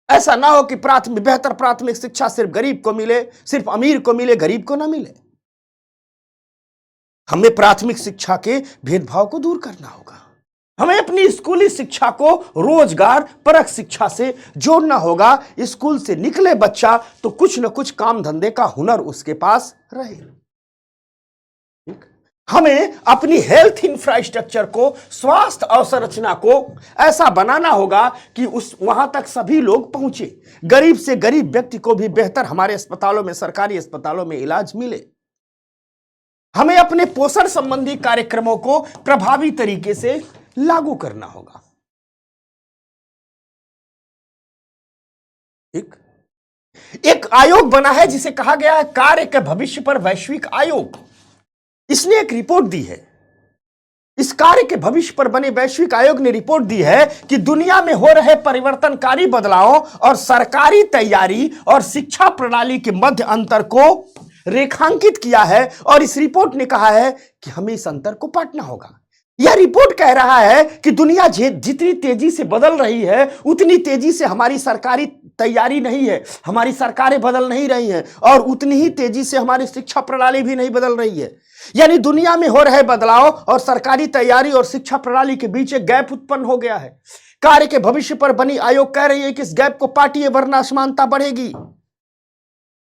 ऐसा ना हो कि बेहतर प्राथमिक शिक्षा सिर्फ गरीब को मिले, सिर्फ अमीर को मिले, गरीब को ना मिले। हमें प्राथमिक शिक्षा के भेदभाव को दूर करना होगा। हमें अपनी स्कूली शिक्षा को रोजगार परक शिक्षा से जोड़ना होगा। स्कूल से निकले बच्चा तो कुछ न कुछ काम धंधे का हुनर उसके पास रहे। हमें अपनी हेल्थ इंफ्रास्ट्रक्चर को, स्वास्थ्य अवसंरचना को ऐसा बनाना होगा कि वहां तक सभी लोग पहुंचे, गरीब से गरीब व्यक्ति को भी बेहतर हमारे अस्पतालों में, सरकारी अस्पतालों में इलाज मिले। हमें अपने पोषण संबंधी कार्यक्रमों को प्रभावी तरीके से लागू करना होगा। एक एक आयोग बना है जिसे कहा गया है कार्य के भविष्य पर वैश्विक आयोग। इसने एक रिपोर्ट दी है। इस कार्य के भविष्य पर बने वैश्विक आयोग ने रिपोर्ट दी है कि दुनिया में हो रहे परिवर्तनकारी बदलावों और सरकारी तैयारी और शिक्षा प्रणाली के मध्य अंतर को रेखांकित किया है, और इस रिपोर्ट ने कहा है कि हमें इस अंतर को पाटना होगा। यह रिपोर्ट कह रहा है कि दुनिया जितनी तेजी से बदल रही है उतनी तेजी से हमारी सरकारी तैयारी नहीं है, हमारी सरकारें बदल नहीं रही हैं, और उतनी ही तेजी से हमारी शिक्षा प्रणाली भी नहीं बदल रही है। यानी दुनिया में हो रहे बदलाव और सरकारी तैयारी और शिक्षा प्रणाली के बीच एक गैप उत्पन्न हो गया है। कार्य के भविष्य पर बनी आयोग कह रही है कि इस गैप को पाटिए वरना असमानता बढ़ेगी।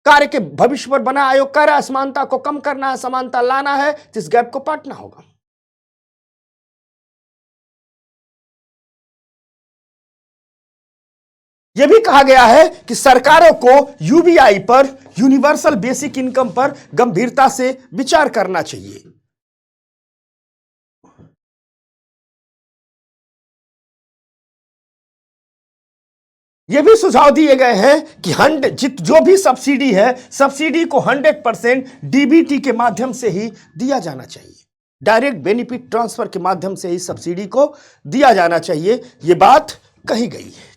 कार्य के भविष्य पर बना आयोग कह रहा है असमानता को कम करना है, समानता लाना है, तो इस गैप को पाटना होगा। यह भी कहा गया है कि सरकारों को यूबीआई पर, यूनिवर्सल बेसिक इनकम पर गंभीरता से विचार करना चाहिए। यह भी सुझाव दिए गए हैं कि जो भी सब्सिडी है, सब्सिडी को 100% डीबीटी के माध्यम से ही दिया जाना चाहिए। डायरेक्ट बेनिफिट ट्रांसफर के माध्यम से ही सब्सिडी को दिया जाना चाहिए। यह बात कही गई है।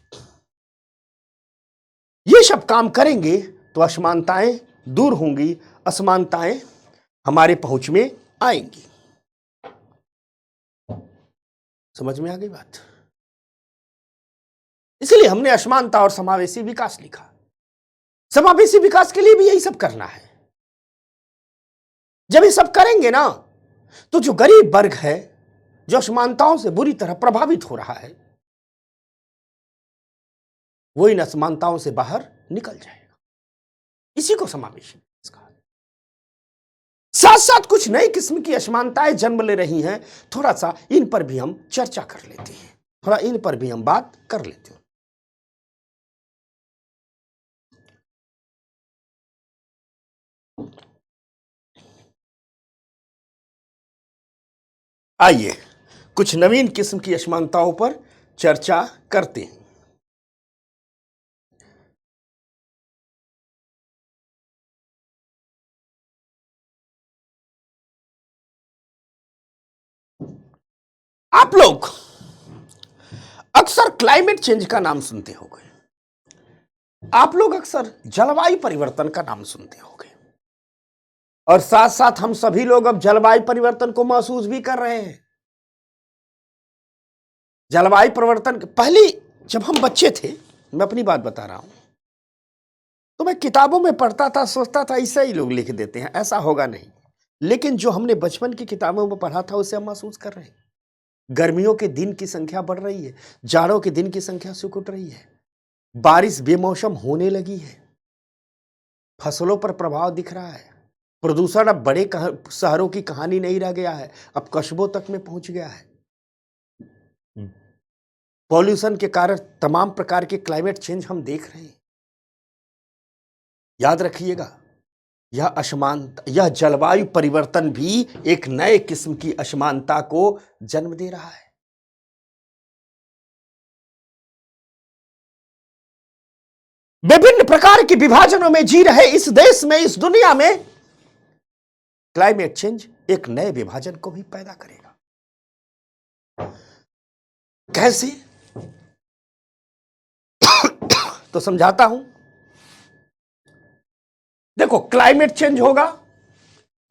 ये सब काम करेंगे तो असमानताएं दूर होंगी, असमानताएं हमारे पहुंच में आएंगी। समझ में आ गई बात? इसलिए हमने असमानता और समावेशी विकास लिखा। समावेशी विकास के लिए भी यही सब करना है। जब ये सब करेंगे ना, तो जो गरीब वर्ग है, जो असमानताओं से बुरी तरह प्रभावित हो रहा है, वो इन असमानताओं से बाहर निकल जाएगा। इसी को समावेशी कहा। साथ साथ कुछ नई किस्म की असमानताएं जन्म ले रही हैं। थोड़ा सा इन पर भी हम चर्चा कर लेते हैं, थोड़ा इन पर भी हम बात कर लेते हैं। आइए कुछ नवीन किस्म की असमानताओं पर चर्चा करते हैं। आप लोग अक्सर क्लाइमेट चेंज का नाम सुनते होंगे, आप लोग अक्सर जलवायु परिवर्तन का नाम सुनते होंगे, और साथ साथ हम सभी लोग अब जलवायु परिवर्तन को महसूस भी कर रहे हैं। जलवायु परिवर्तन पहले जब हम बच्चे थे, मैं अपनी बात बता रहा हूं, तो मैं किताबों में पढ़ता था, सोचता था ऐसा ही लोग लिख देते हैं, ऐसा होगा नहीं। लेकिन जो हमने बचपन की किताबों में पढ़ा था उसे हम महसूस कर रहे हैं। गर्मियों के दिन की संख्या बढ़ रही है, जाड़ों के दिन की संख्या सिकुड़ रही है, बारिश बेमौसम होने लगी है, फसलों पर प्रभाव दिख रहा है, प्रदूषण अब बड़े शहरों की कहानी नहीं रह गया है, अब कस्बों तक में पहुंच गया है। पॉल्यूशन के कारण तमाम प्रकार के क्लाइमेट चेंज हम देख रहे हैं। याद रखिएगा, यह असमानता, यह जलवायु परिवर्तन भी एक नए किस्म की असमानता को जन्म दे रहा है। विभिन्न प्रकार के विभाजनों में जी रहे इस देश में, इस दुनिया में क्लाइमेट चेंज एक नए विभाजन को भी पैदा करेगा। कैसे? तो समझाता हूं। देखो, क्लाइमेट चेंज होगा,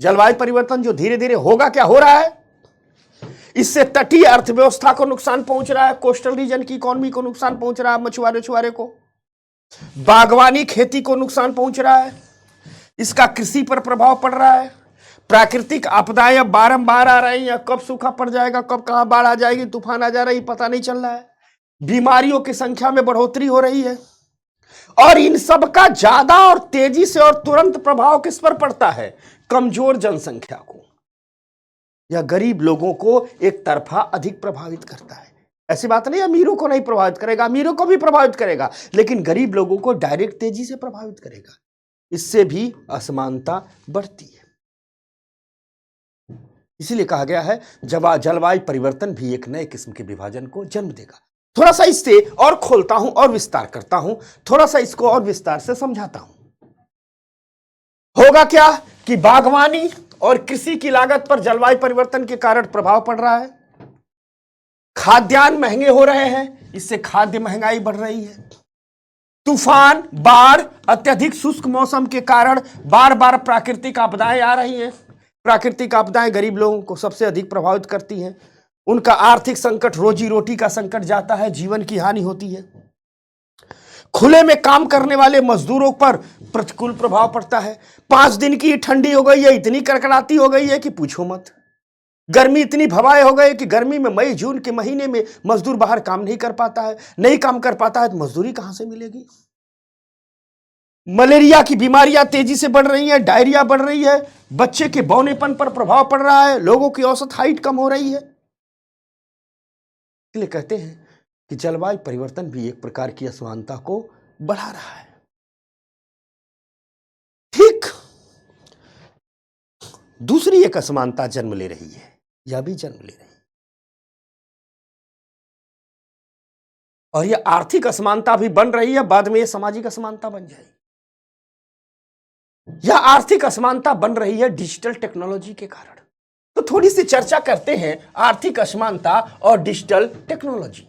जलवायु परिवर्तन जो धीरे धीरे होगा, क्या हो रहा है, इससे तटीय अर्थव्यवस्था को नुकसान पहुंच रहा है, कोस्टल रीजन की इकोनॉमी को नुकसान पहुंच रहा है, मछुआरे को, बागवानी खेती को नुकसान पहुंच रहा है, इसका कृषि पर प्रभाव पड़ रहा है। प्राकृतिक आपदाएं अब बारंबार आ रही हैं, कब सूखा पड़ जाएगा, कब कहां बाढ़ आ जाएगी, तूफान आ जा रही, पता नहीं चल रहा है। बीमारियों की संख्या में बढ़ोतरी हो रही है, और इन सब का ज्यादा और तेजी से और तुरंत प्रभाव किस पर पड़ता है? कमजोर जनसंख्या को या गरीब लोगों को एक तरफा अधिक प्रभावित करता है। ऐसी बात नहीं अमीरों को नहीं प्रभावित करेगा, अमीरों को भी प्रभावित करेगा, लेकिन गरीब लोगों को डायरेक्ट तेजी से प्रभावित करेगा। इससे भी असमानता बढ़ती है। इसीलिए कहा गया है जलवायु परिवर्तन भी एक नए किस्म के विभाजन को जन्म देगा। थोड़ा सा इससे और खोलता हूं और विस्तार करता हूं, थोड़ा सा इसको और विस्तार से समझाता हूं। होगा क्या कि बागवानी और कृषि की लागत पर जलवायु परिवर्तन के कारण प्रभाव पड़ रहा है, खाद्यान्न महंगे हो रहे हैं, इससे खाद्य महंगाई बढ़ रही है, तूफान, बाढ़, अत्यधिक शुष्क मौसम के कारण बार बार प्राकृतिक आपदाएं आ रही हैं। प्राकृतिक आपदाएं गरीब लोगों को सबसे अधिक प्रभावित करती हैं, उनका आर्थिक संकट, रोजी रोटी का संकट जाता है, जीवन की हानि होती है। खुले में काम करने वाले मजदूरों पर प्रतिकूल प्रभाव पड़ता है। 5 दिन की ठंडी हो गई है, इतनी कड़कड़ाती हो गई है कि पूछो मत। गर्मी इतनी भवाए हो गए कि गर्मी में मई जून के महीने में मजदूर बाहर काम नहीं कर पाता है, नहीं काम कर पाता है तो मजदूरी कहां से मिलेगी। मलेरिया की बीमारियां तेजी से बढ़ रही हैं, डायरिया बढ़ रही है, बच्चे के बौनेपन पर प्रभाव पड़ रहा है, लोगों की औसत हाइट कम हो रही है। इसलिए कहते हैं कि जलवायु परिवर्तन भी एक प्रकार की असमानता को बढ़ा रहा है। ठीक दूसरी एक असमानता जन्म ले रही है, यह भी जन्म ले रही है, और यह आर्थिक असमानता भी बन रही है, बाद में यह सामाजिक असमानता बन जाएगी। यह आर्थिक असमानता बन रही है डिजिटल टेक्नोलॉजी के कारण। तो थोड़ी सी चर्चा करते हैं आर्थिक असमानता और डिजिटल टेक्नोलॉजी,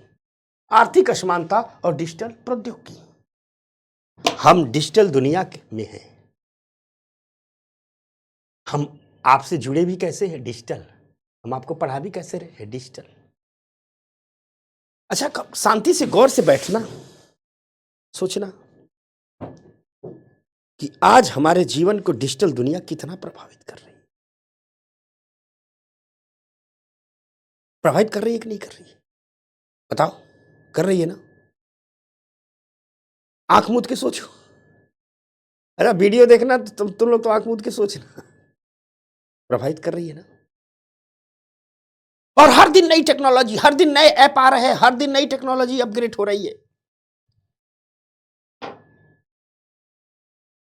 आर्थिक असमानता और डिजिटल प्रौद्योगिकी। हम डिजिटल दुनिया में हैं, हम आपसे जुड़े भी कैसे हैं, डिजिटल, हम आपको पढ़ा भी कैसे रहे हैं, डिजिटल। अच्छा, शांति से गौर से बैठना, सोचना कि आज हमारे जीवन को डिजिटल दुनिया कितना प्रभावित कर रही है। प्रभावित कर रही है कि नहीं कर रही है, बताओ। कर रही है ना? आंख मूंद के सोचो। अरे वीडियो देखना तो तुम लोग तो आंख मूंद के सोचना। प्रभावित कर रही है ना? और हर दिन नई टेक्नोलॉजी, हर दिन नए ऐप आ रहे हैं, हर दिन नई टेक्नोलॉजी अपग्रेड हो रही है।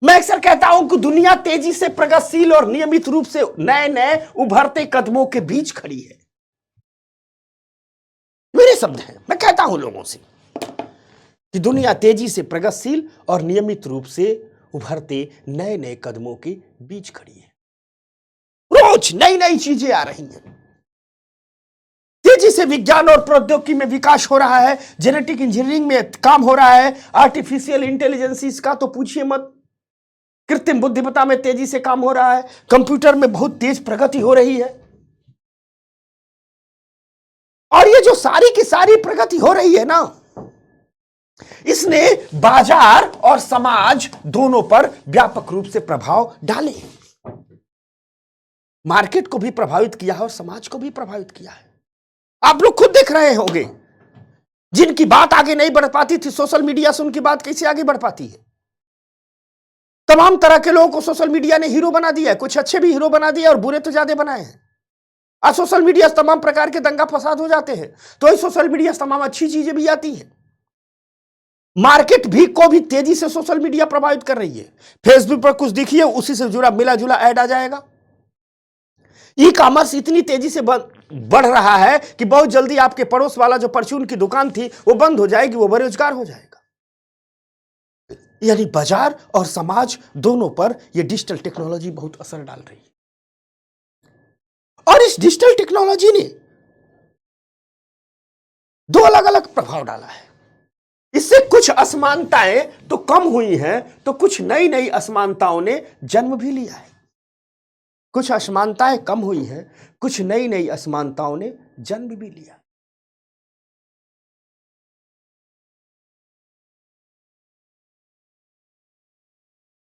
मैं अक्सर कहता हूं कि दुनिया तेजी से प्रगतिशील और नियमित रूप से नए नए उभरते कदमों के बीच खड़ी है। मेरे शब्द हैं, मैं कहता हूं लोगों से कि दुनिया तेजी से प्रगतिशील और नियमित रूप से उभरते नए नए कदमों के बीच खड़ी है। रोज नई नई चीजें आ रही हैं, तेजी से विज्ञान और प्रौद्योगिकी में विकास हो रहा है, जेनेटिक इंजीनियरिंग में काम हो रहा है, आर्टिफिशियल इंटेलिजेंस का तो पूछिए मत, कृत्रिम बुद्धिमत्ता में तेजी से काम हो रहा है, कंप्यूटर में बहुत तेज प्रगति हो रही है। और ये जो सारी की सारी प्रगति हो रही है ना, इसने बाजार और समाज दोनों पर व्यापक रूप से प्रभाव डाले, मार्केट को भी प्रभावित किया है और समाज को भी प्रभावित किया है। आप लोग खुद देख रहे होंगे, जिनकी बात आगे नहीं बढ़ पाती थी, सोशल मीडिया से उनकी बात कैसे आगे बढ़ पाती है। तमाम तरह के लोगों को सोशल मीडिया ने हीरो बना दिया है, कुछ अच्छे भी हीरो बना दिए और बुरे तो ज्यादा बनाए हैं। आज सोशल मीडिया से तमाम प्रकार के दंगा फसाद हो जाते हैं, तो इस सोशल मीडिया से तमाम अच्छी चीजें भी आती हैं। मार्केट भी को भी तेजी से सोशल मीडिया प्रभावित कर रही है। फेसबुक पर कुछ दिखिए, उसी से जुड़ा मिला जुला ऐड आ जाएगा। ई कॉमर्स इतनी तेजी से बढ़ रहा है कि बहुत जल्दी आपके पड़ोस वाला जो परचून की दुकान थी वो बंद हो जाएगी, वो बेरोजगार हो जाएगा। यानी बाजार और समाज दोनों पर यह डिजिटल टेक्नोलॉजी बहुत असर डाल रही है। और इस डिजिटल टेक्नोलॉजी ने दो अलग अलग प्रभाव डाला है। इससे कुछ असमानताएं तो कम हुई हैं, तो कुछ नई नई असमानताओं ने जन्म भी लिया है। कुछ असमानताएं कम हुई हैं, कुछ नई नई असमानताओं ने जन्म भी लिया।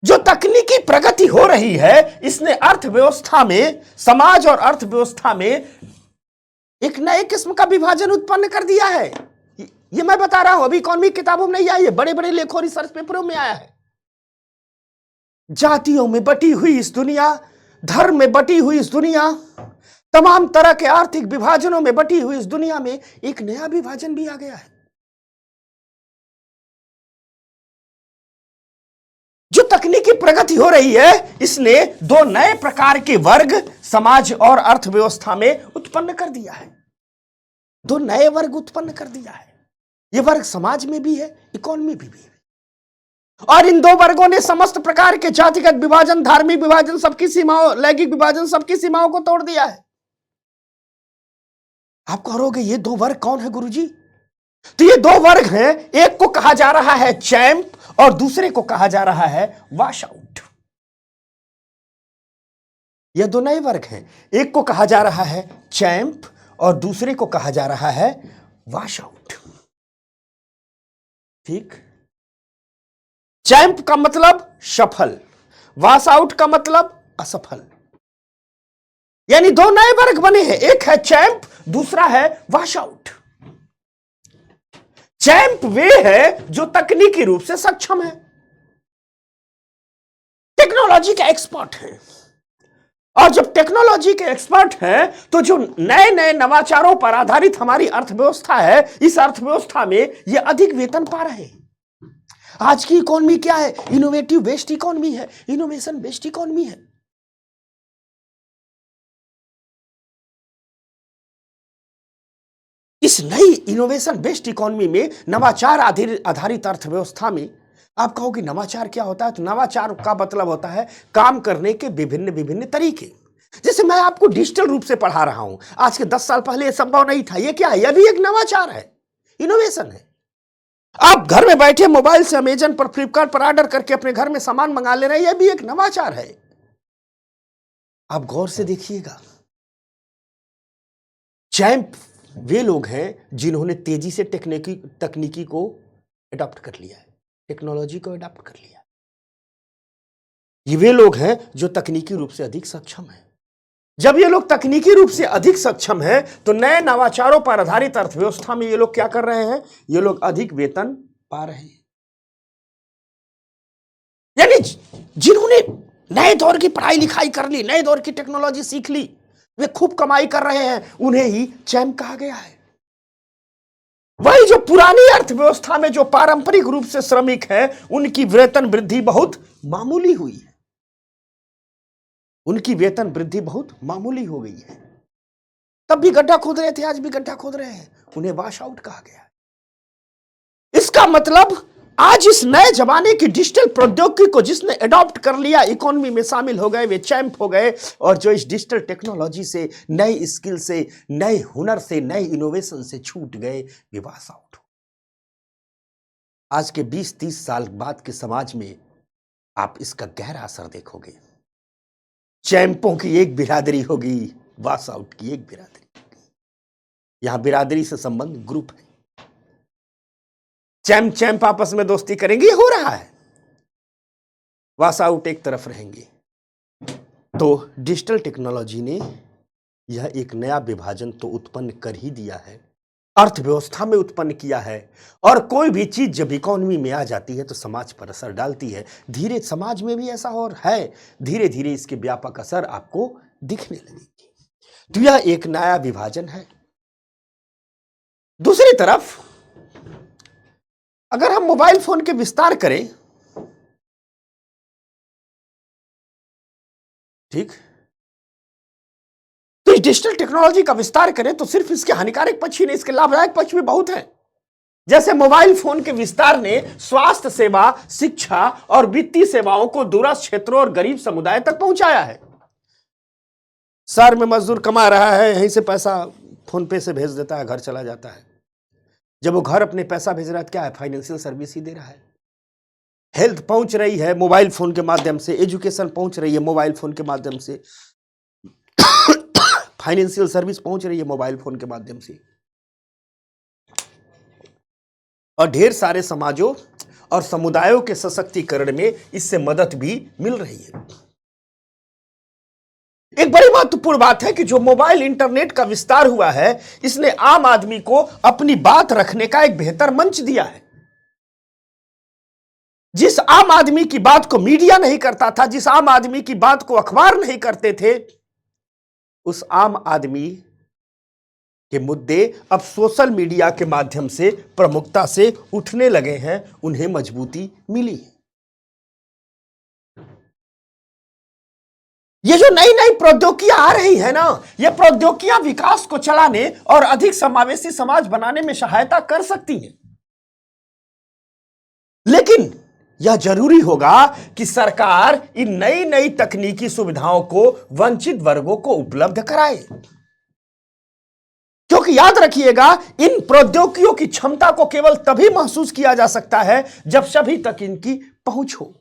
जो तकनीकी प्रगति हो रही है, इसने अर्थव्यवस्था में, समाज और अर्थव्यवस्था में एक नए किस्म का विभाजन उत्पन्न कर दिया है। ये मैं बता रहा हूं, अभी इकोनॉमिक किताबों में नहीं आई है, बड़े बड़े लेखों, रिसर्च पेपरों में आया है। जातियों में बटी हुई इस दुनिया, धर्म में बटी हुई इस दुनिया, तमाम तरह के आर्थिक विभाजनों में बटी हुई इस दुनिया में एक नया विभाजन भी आ गया है। जो तकनीकी प्रगति हो रही है, इसने दो नए प्रकार के वर्ग समाज और अर्थव्यवस्था में उत्पन्न कर दिया है। दो नए वर्ग उत्पन्न कर दिया है। ये वर्ग समाज में भी है, इकोनॉमी में भी है। और इन दो वर्गों ने समस्त प्रकार के जातिगत विभाजन, धार्मिक विभाजन, सबकी सीमाओं, लैंगिक विभाजन, सबकी सीमाओं को तोड़ दिया है। आप कहोगे ये दो वर्ग कौन है गुरुजी? तो ये दो वर्ग हैं, एक को कहा जा रहा है चैंप और दूसरे को कहा जा रहा है वॉश आउट। ये दो नए वर्ग हैं, एक को कहा जा रहा है चैंप और दूसरे को कहा जा रहा है वॉश आउट। ठीक, चैंप का मतलब सफल, वॉश आउट का मतलब असफल। यानी दो नए वर्ग बने हैं, एक है चैंप, दूसरा है वॉश आउट। चैंप वे है जो तकनीकी रूप से सक्षम है, टेक्नोलॉजी के एक्सपर्ट हैं। और जब टेक्नोलॉजी के एक्सपर्ट हैं तो जो नए नए नवाचारों पर आधारित हमारी अर्थव्यवस्था है, इस अर्थव्यवस्था में ये अधिक वेतन पा रहे हैं। आज की इकोनॉमी क्या है? इनोवेटिव बेस्ड इकोनॉमी है, इनोवेशन बेस्ड इकोनॉमी है। इस नई इनोवेशन बेस्ड इकोनॉमी में, नवाचार आधारित अर्थव्यवस्था में, आप कहोगे नवाचार क्या होता है? तो नवाचार का मतलब होता है काम करने के विभिन्न विभिन्न तरीके। जैसे मैं आपको डिजिटल रूप से पढ़ा रहा हूं, आज के 10 साल पहले यह संभव नहीं था। यह क्या है? यह भी एक नवाचार है, इनोवेशन है। आप घर में बैठे मोबाइल से अमेजन पर, फ्लिपकार्ट पर ऑर्डर करके अपने घर में सामान मंगा ले रहे हैं, यह भी एक नवाचार है। आप गौर से देखिएगा, चैंप वे लोग हैं जिन्होंने तेजी से तकनीकी को अडॉप्ट कर लिया है, टेक्नोलॉजी को अडॉप्ट कर लिया। ये वे लोग हैं जो तकनीकी रूप से अधिक सक्षम हैं। जब ये लोग तकनीकी रूप से अधिक सक्षम हैं तो नए नवाचारों पर आधारित अर्थव्यवस्था में ये लोग क्या कर रहे हैं? ये लोग अधिक वेतन पा रहे हैं। यानी जिन्होंने नए दौर की पढ़ाई लिखाई कर ली, नए दौर की टेक्नोलॉजी सीख ली, वे खूब कमाई कर रहे हैं, उन्हें ही चैंप कहा गया है। वही जो पुरानी अर्थव्यवस्था में जो पारंपरिक रूप से श्रमिक हैं, उनकी वेतन वृद्धि बहुत मामूली हुई है, उनकी वेतन वृद्धि बहुत मामूली हो गई है। तब भी गड्ढा खोद रहे थे, आज भी गड्ढा खोद रहे हैं, उन्हें वॉश आउट कहा गया। इसका मतलब आज इस नए जमाने की डिजिटल प्रौद्योगिकी को जिसने अडॉप्ट कर लिया, इकोनॉमी में शामिल हो गए, वे चैंप हो गए। और जो इस डिजिटल टेक्नोलॉजी से, नई स्किल से, नए हुनर से, नए इनोवेशन से छूट गए, वे वॉश आउट हो। आज के 20-30 साल बाद के समाज में आप इसका गहरा असर देखोगे। चैंपों की एक बिरादरी होगी, वॉश आउट की एक बिरादरी। यहां बिरादरी से संबंध ग्रुप है। चैंप आपस में दोस्ती करेंगे, ये हो रहा है। वॉश आउट एक तरफ रहेंगे। तो डिजिटल टेक्नोलॉजी ने यह एक नया विभाजन तो उत्पन्न कर ही दिया है, अर्थव्यवस्था में उत्पन्न किया है। और कोई भी चीज जब इकोनॉमी में आ जाती है तो समाज पर असर डालती है। धीरे समाज में भी ऐसा और है, धीरे धीरे इसके व्यापक असर आपको दिखने लगेगी। तो यह एक नया विभाजन है। दूसरी तरफ अगर हम मोबाइल फोन के विस्तार करें, ठीक, तो इस डिजिटल टेक्नोलॉजी का विस्तार करें तो सिर्फ इसके हानिकारक पक्ष ही नहीं, इसके लाभदायक पक्ष भी बहुत हैं। जैसे मोबाइल फोन के विस्तार ने स्वास्थ्य सेवा, शिक्षा और वित्तीय सेवाओं को दूरस्थ क्षेत्रों और गरीब समुदाय तक पहुंचाया है। शहर में मजदूर कमा रहा है, यहीं से पैसा फोन पे से भेज देता है, घर चला जाता है। जब वो घर अपने पैसा भेज रहा है, क्या है? फाइनेंशियल सर्विस ही दे रहा है। हेल्थ पहुंच रही है मोबाइल फोन के माध्यम से, एजुकेशन पहुंच रही है मोबाइल फोन के माध्यम से, फाइनेंशियल सर्विस पहुंच रही है मोबाइल फोन के माध्यम से। और ढेर सारे समाजों और समुदायों के सशक्तिकरण में इससे मदद भी मिल रही है। एक बड़ी महत्वपूर्ण बात है कि जो मोबाइल इंटरनेट का विस्तार हुआ है, इसने आम आदमी को अपनी बात रखने का एक बेहतर मंच दिया है। जिस आम आदमी की बात को मीडिया नहीं करता था, जिस आम आदमी की बात को अखबार नहीं करते थे, उस आम आदमी के मुद्दे अब सोशल मीडिया के माध्यम से प्रमुखता से उठने लगे हैं, उन्हें मजबूती मिली है। ये जो नई नई प्रौद्योगिकियां आ रही है ना, ये प्रौद्योगिकियां विकास को चलाने और अधिक समावेशी समाज बनाने में सहायता कर सकती हैं। लेकिन यह जरूरी होगा कि सरकार इन नई नई तकनीकी सुविधाओं को वंचित वर्गों को उपलब्ध कराए, क्योंकि याद रखिएगा, इन प्रौद्योगिकियों की क्षमता को केवल तभी महसूस किया जा सकता है जब सभी तक इनकी पहुंच हो।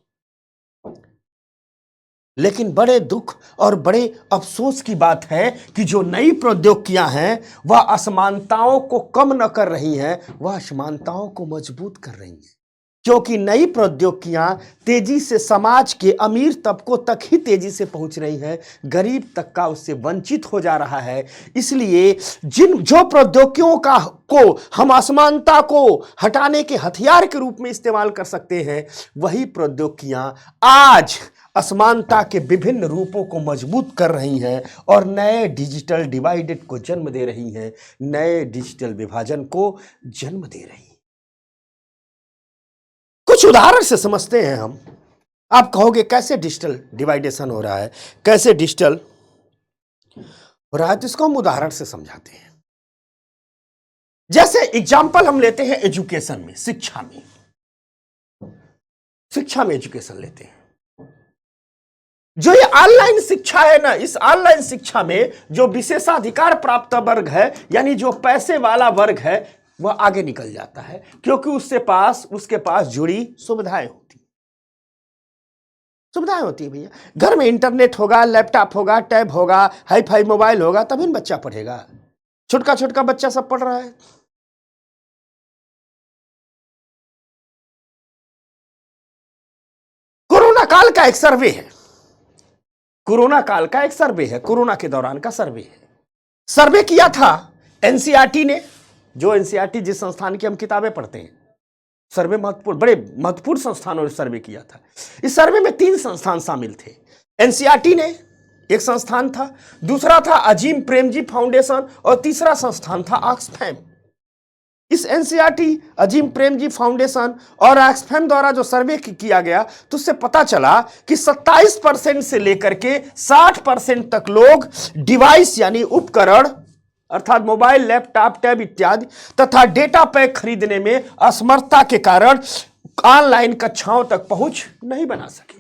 लेकिन बड़े दुख और बड़े अफसोस की बात है कि जो नई प्रौद्योगिकियां हैं वह असमानताओं को कम न कर रही हैं, वह असमानताओं को मजबूत कर रही हैं, क्योंकि नई प्रौद्योगिकियां तेजी से समाज के अमीर तबकों तक ही तेजी से पहुंच रही हैं, गरीब तबका उससे वंचित हो जा रहा है। इसलिए जो प्रौद्योगिकियों को हम असमानता को हटाने के हथियार के रूप में इस्तेमाल कर सकते हैं, वही प्रौद्योगिकियां आज असमानता के विभिन्न रूपों को मजबूत कर रही हैं और नए डिजिटल डिवाइडेड को जन्म दे रही हैं, नए डिजिटल विभाजन को जन्म दे रही हैं। कुछ उदाहरण से समझते हैं हम। आप कहोगे कैसे डिजिटल डिवाइडेशन हो रहा है, कैसे डिजिटल हो रहा है, तो इसको हम उदाहरण से समझाते हैं। जैसे एग्जाम्पल हम लेते हैं एजुकेशन में, शिक्षा में एजुकेशन लेते हैं। जो ये ऑनलाइन शिक्षा है ना, इस ऑनलाइन शिक्षा में जो विशेषाधिकार प्राप्त वर्ग है, यानी जो पैसे वाला वर्ग है, वह आगे निकल जाता है, क्योंकि उसके पास जुड़ी सुविधाएं होती है। भैया, घर में इंटरनेट होगा, लैपटॉप होगा, टैब होगा, हाई फाई मोबाइल होगा, तभी न बच्चा पढ़ेगा। छोटका बच्चा सब पढ़ रहा है। कोरोना काल का एक सर्वे है, कोरोना के दौरान का सर्वे किया था एनसीईआरटी ने, जो एनसीईआरटी जिस संस्थान की हम किताबें पढ़ते हैं, सर्वे बड़े महत्वपूर्ण संस्थानों ने सर्वे किया था। इस सर्वे में 3 संस्थान शामिल थे। एनसीईआरटी ने एक संस्थान था, दूसरा था अजीम प्रेमजी फाउंडेशन और तीसरा संस्थान था ऑक्सफैम। इस एनसीईआरटी, अजीम प्रेमजी फाउंडेशन और ऑक्सफैम द्वारा जो सर्वे किया गया, तो उससे पता चला कि 27% से लेकर के 60% तक लोग डिवाइस यानी उपकरण अर्थात मोबाइल, लैपटॉप, टैब इत्यादि तथा डेटा पैक खरीदने में असमर्थता के कारण ऑनलाइन कक्षाओं तक पहुंच नहीं बना सके।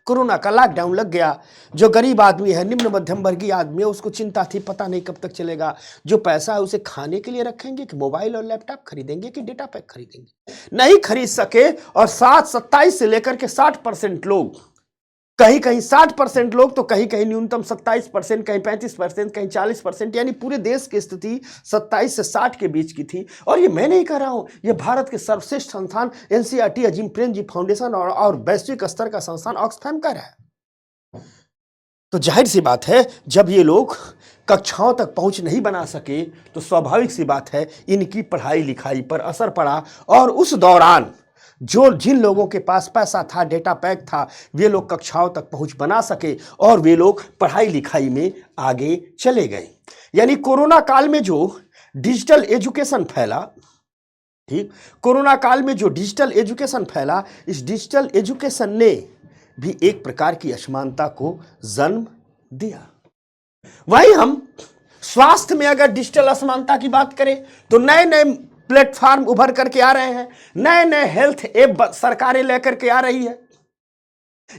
कोरोना का लॉकडाउन लग गया। जो गरीब आदमी है, निम्न मध्यम वर्गीय आदमी है, उसको चिंता थी, पता नहीं कब तक चलेगा। जो पैसा है उसे खाने के लिए रखेंगे कि मोबाइल और लैपटॉप खरीदेंगे कि डेटा पैक खरीदेंगे, नहीं खरीद सके। और 27 से लेकर के 60% लोग, कहीं 60% लोग, तो कहीं न्यूनतम 27%, कहीं 35%, कहीं 40%, यानी पूरे देश की स्थिति 27 से 60 के बीच की थी। और ये मैं नहीं कह रहा हूं, ये भारत के सर्वश्रेष्ठ संस्थान एनसीईआरटी, अजीम प्रेमजी फाउंडेशन और वैश्विक स्तर का संस्थान ऑक्सफैम कह रहा है। तो जाहिर सी बात है, जब ये लोग कक्षाओं तक पहुंच नहीं बना सके, तो स्वाभाविक सी बात है इनकी पढ़ाई लिखाई पर असर पड़ा। और उस दौरान जिन लोगों के पास पैसा था, डेटा पैक था, वे लोग कक्षाओं तक पहुंच बना सके और वे लोग पढ़ाई लिखाई में आगे चले गए। यानी कोरोना काल में जो डिजिटल एजुकेशन फैला, ठीक, कोरोना काल में जो डिजिटल एजुकेशन फैला, इस डिजिटल एजुकेशन ने भी एक प्रकार की असमानता को जन्म दिया। वहीं हम स्वास्थ्य में अगर डिजिटल असमानता की बात करें, तो नए नए प्लेटफॉर्म उभर करके आ रहे हैं, नए नए हेल्थ ऐप सरकारें लेकर के आ रही है।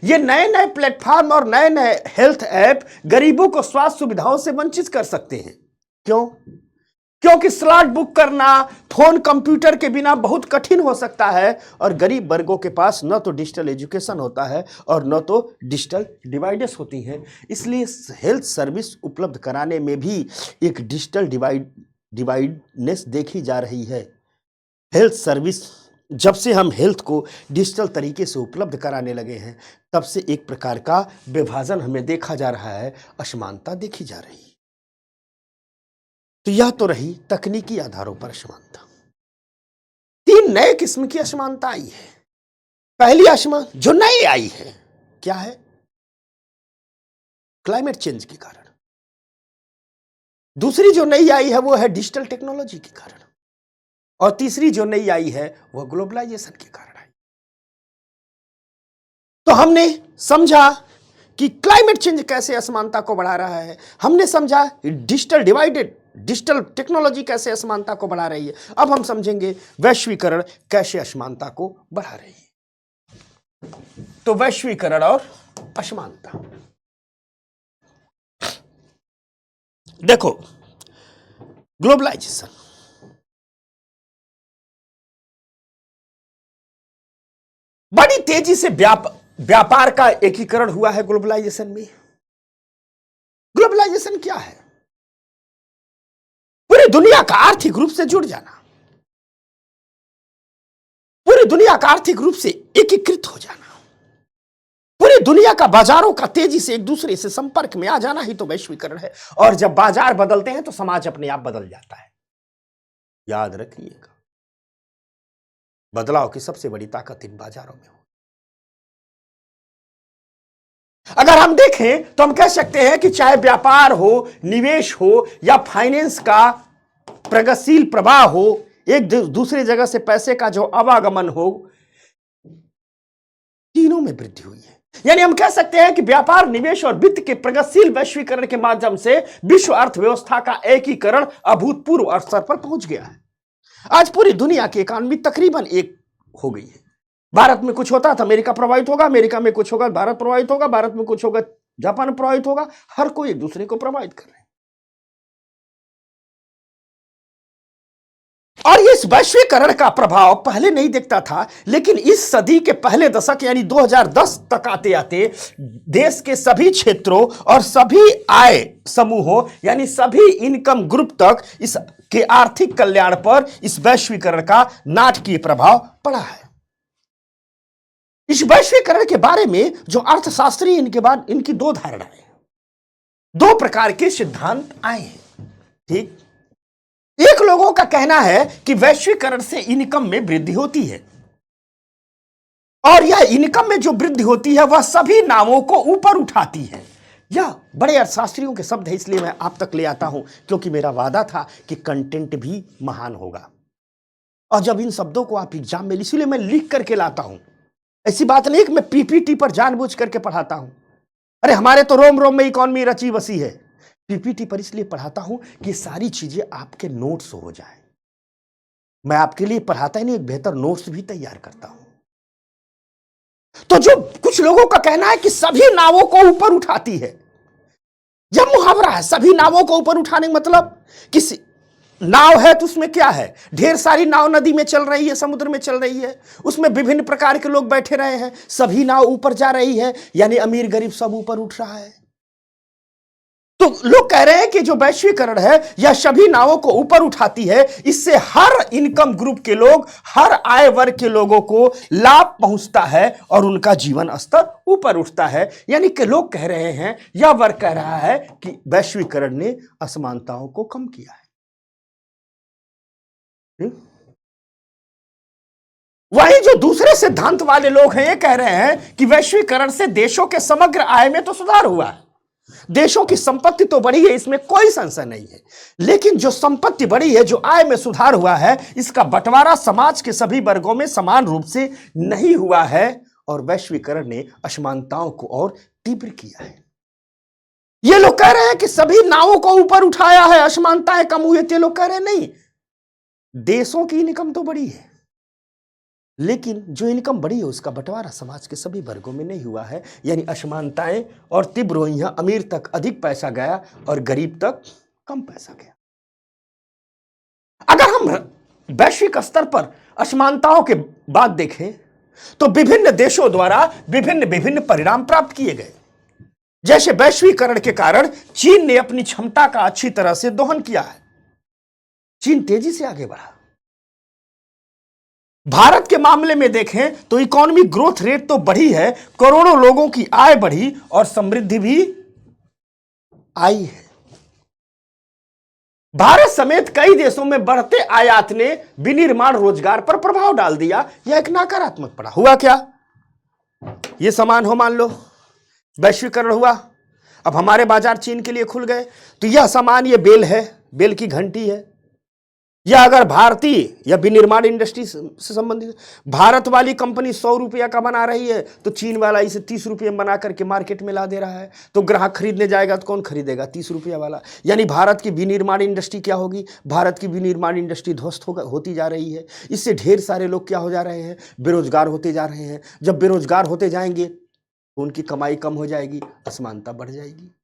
ये नए नए प्लेटफॉर्म और नए नए हेल्थ ऐप गरीबों को स्वास्थ्य सुविधाओं से वंचित कर सकते हैं। क्यों? क्योंकि स्लॉट बुक करना फोन कंप्यूटर के बिना बहुत कठिन हो सकता है और गरीब वर्गों के पास न तो डिजिटल एजुकेशन होता है और न तो डिजिटल डिवाइडेस होती हैं। इसलिए हेल्थ सर्विस उपलब्ध कराने में भी एक डिजिटल डिवाइडनेस देखी जा रही है। हेल्थ सर्विस, जब से हम हेल्थ को डिजिटल तरीके से उपलब्ध कराने लगे हैं, तब से एक प्रकार का विभाजन हमें देखा जा रहा है, असमानता देखी जा रही है। तो यह तो रही तकनीकी आधारों पर असमानता। 3 नए किस्म की असमानता आई है। पहली असमानता जो नई आई है, क्या है? क्लाइमेट चेंज के कारण। दूसरी जो नई आई है वो है डिजिटल टेक्नोलॉजी के कारण। और तीसरी जो नई आई है वह ग्लोबलाइजेशन के कारण आई। तो हमने समझा कि क्लाइमेट चेंज कैसे असमानता को बढ़ा रहा है, हमने समझा डिजिटल डिवाइडेड डिजिटल टेक्नोलॉजी कैसे असमानता को बढ़ा रही है। अब हम समझेंगे वैश्वीकरण कैसे असमानता को बढ़ा रही है। तो वैश्वीकरण और असमानता, देखो ग्लोबलाइजेशन, बड़ी तेजी से व्यापार का एकीकरण हुआ है ग्लोबलाइजेशन में। ग्लोबलाइजेशन क्या है? पूरी दुनिया का आर्थिक रूप से जुड़ जाना, पूरी दुनिया का आर्थिक रूप से एकीकृत हो जाना, पूरी दुनिया का बाजारों का तेजी से एक दूसरे से संपर्क में आ जाना ही तो वैश्वीकरण है। और जब बाजार बदलते हैं तो समाज अपने आप बदल जाता है। याद रखिएगा, बदलाव की सबसे बड़ी ताकत इन बाजारों में हो। अगर हम देखें तो हम कह सकते हैं कि चाहे व्यापार हो, निवेश हो या फाइनेंस का प्रगतिशील प्रवाह हो, एक दूसरी जगह से पैसे का जो आवागमन हो, तीनों में वृद्धि हुई है। यानी हम कह सकते हैं कि व्यापार, निवेश और वित्त के प्रगतिशील वैश्वीकरण के माध्यम से विश्व अर्थव्यवस्था का एकीकरण अभूतपूर्व स्तर पर पहुंच गया है। आज पूरी दुनिया की इकॉनमी तकरीबन एक हो गई है। भारत में कुछ होता तो अमेरिका प्रभावित होगा, अमेरिका में कुछ होगा भारत प्रभावित होगा, भारत में कुछ होगा जापान प्रभावित होगा। हर कोई एक दूसरे को प्रभावित कर रहे हैं। और इस वैश्वीकरण का प्रभाव पहले नहीं दिखता था, लेकिन इस सदी के पहले दशक यानी 2010 तक आते आते देश के सभी क्षेत्रों और सभी आय समूहों यानी सभी इनकम ग्रुप तक इसके आर्थिक कल्याण पर इस वैश्वीकरण का नाटकीय प्रभाव पड़ा है। इस वैश्वीकरण के बारे में जो अर्थशास्त्री इनके बाद इनकी दो धारणाएं, दो प्रकार के सिद्धांत आए हैं। ठीक, एक लोगों का कहना है कि वैश्वीकरण से इनकम में वृद्धि होती है और यह इनकम में जो वृद्धि होती है वह सभी नावों को ऊपर उठाती है। यह बड़े अर्थशास्त्रियों के शब्द है, इसलिए मैं आप तक ले आता हूं, क्योंकि मेरा वादा था कि कंटेंट भी महान होगा। और जब इन शब्दों को आप एग्जाम में, इसीलिए मैं लिख करके लाता हूं। ऐसी बात नहीं कि मैं पीपीटी पर जानबूझ करके पढ़ाता हूं। अरे हमारे तो रोम रोम में इकॉनमी रची बसी है। पीपीटी पर इसलिए पढ़ाता हूं कि सारी चीजें आपके नोट्स हो जाए। मैं आपके लिए पढ़ाता ही नहीं, एक बेहतर नोट्स भी तैयार करता हूं। तो जो कुछ लोगों का कहना है कि सभी नावों को ऊपर उठाती है, यह मुहावरा है। सभी नावों को ऊपर उठाने का मतलब, किसी नाव है तो उसमें क्या है, ढेर सारी नाव नदी में चल रही है, समुद्र में चल रही है, उसमें विभिन्न प्रकार के लोग बैठे रहे हैं, सभी नाव ऊपर जा रही है, यानी अमीर गरीब सब ऊपर उठ रहा है। तो लोग कह रहे हैं कि जो वैश्वीकरण है यह सभी नावों को ऊपर उठाती है। इससे हर इनकम ग्रुप के लोग, हर आय वर्ग के लोगों को लाभ पहुंचता है और उनका जीवन स्तर ऊपर उठता है। यानी कि लोग कह रहे हैं, यह वर्ग कह रहा है कि वैश्वीकरण ने असमानताओं को कम किया है। वही जो दूसरे सिद्धांत वाले लोग हैं, ये कह रहे हैं कि वैश्वीकरण से देशों के समग्र आय में तो सुधार हुआ है, देशों की संपत्ति तो बढ़ी है, इसमें कोई संशय नहीं है, लेकिन जो संपत्ति बढ़ी है, जो आय में सुधार हुआ है, इसका बंटवारा समाज के सभी वर्गों में समान रूप से नहीं हुआ है और वैश्वीकरण ने असमानताओं को और तीव्र किया है। ये लोग कह रहे हैं कि सभी नावों को ऊपर उठाया है, असमानताएं कम हुई। ये लोग कह रहे हैं नहीं, देशों की इनकम तो बढ़ी है, लेकिन जो इनकम बढ़ी है उसका बंटवारा समाज के सभी वर्गों में नहीं हुआ है। यानी असमानताएं और तीव्र हुई हैं, अमीर तक अधिक पैसा गया और गरीब तक कम पैसा गया। अगर हम वैश्विक स्तर पर असमानताओं के बात देखें तो विभिन्न देशों द्वारा विभिन्न परिणाम प्राप्त किए गए। जैसे वैश्वीकरण के कारण चीन ने अपनी क्षमता का अच्छी तरह से दोहन किया है, चीन तेजी से आगे बढ़ा। भारत के मामले में देखें तो इकोनॉमी ग्रोथ रेट तो बढ़ी है, करोड़ों लोगों की आय बढ़ी और समृद्धि भी आई है। भारत समेत कई देशों में बढ़ते आयात ने विनिर्माण रोजगार पर प्रभाव डाल दिया। यह एक नकारात्मक पड़ा। हुआ क्या, यह सामान हो, मान लो वैश्वीकरण हुआ, अब हमारे बाजार चीन के लिए खुल गए, तो यह सामान, यह बेल है, बेल की घंटी है, या अगर भारतीय या विनिर्माण इंडस्ट्री से संबंधित भारत वाली कंपनी 100 रुपया का बना रही है तो चीन वाला इसे 30 रुपये में बना करके मार्केट में ला दे रहा है, तो ग्राहक खरीदने जाएगा तो कौन खरीदेगा? 30 रुपया वाला। यानी भारत की विनिर्माण इंडस्ट्री क्या होगी? भारत की विनिर्माण इंडस्ट्री ध्वस्त होती जा रही है। इससे ढेर सारे लोग क्या हो जा रहे हैं? बेरोजगार होते जा रहे हैं। जब बेरोजगार होते जाएंगे तो उनकी कमाई कम हो जाएगी, असमानता बढ़ जाएगी।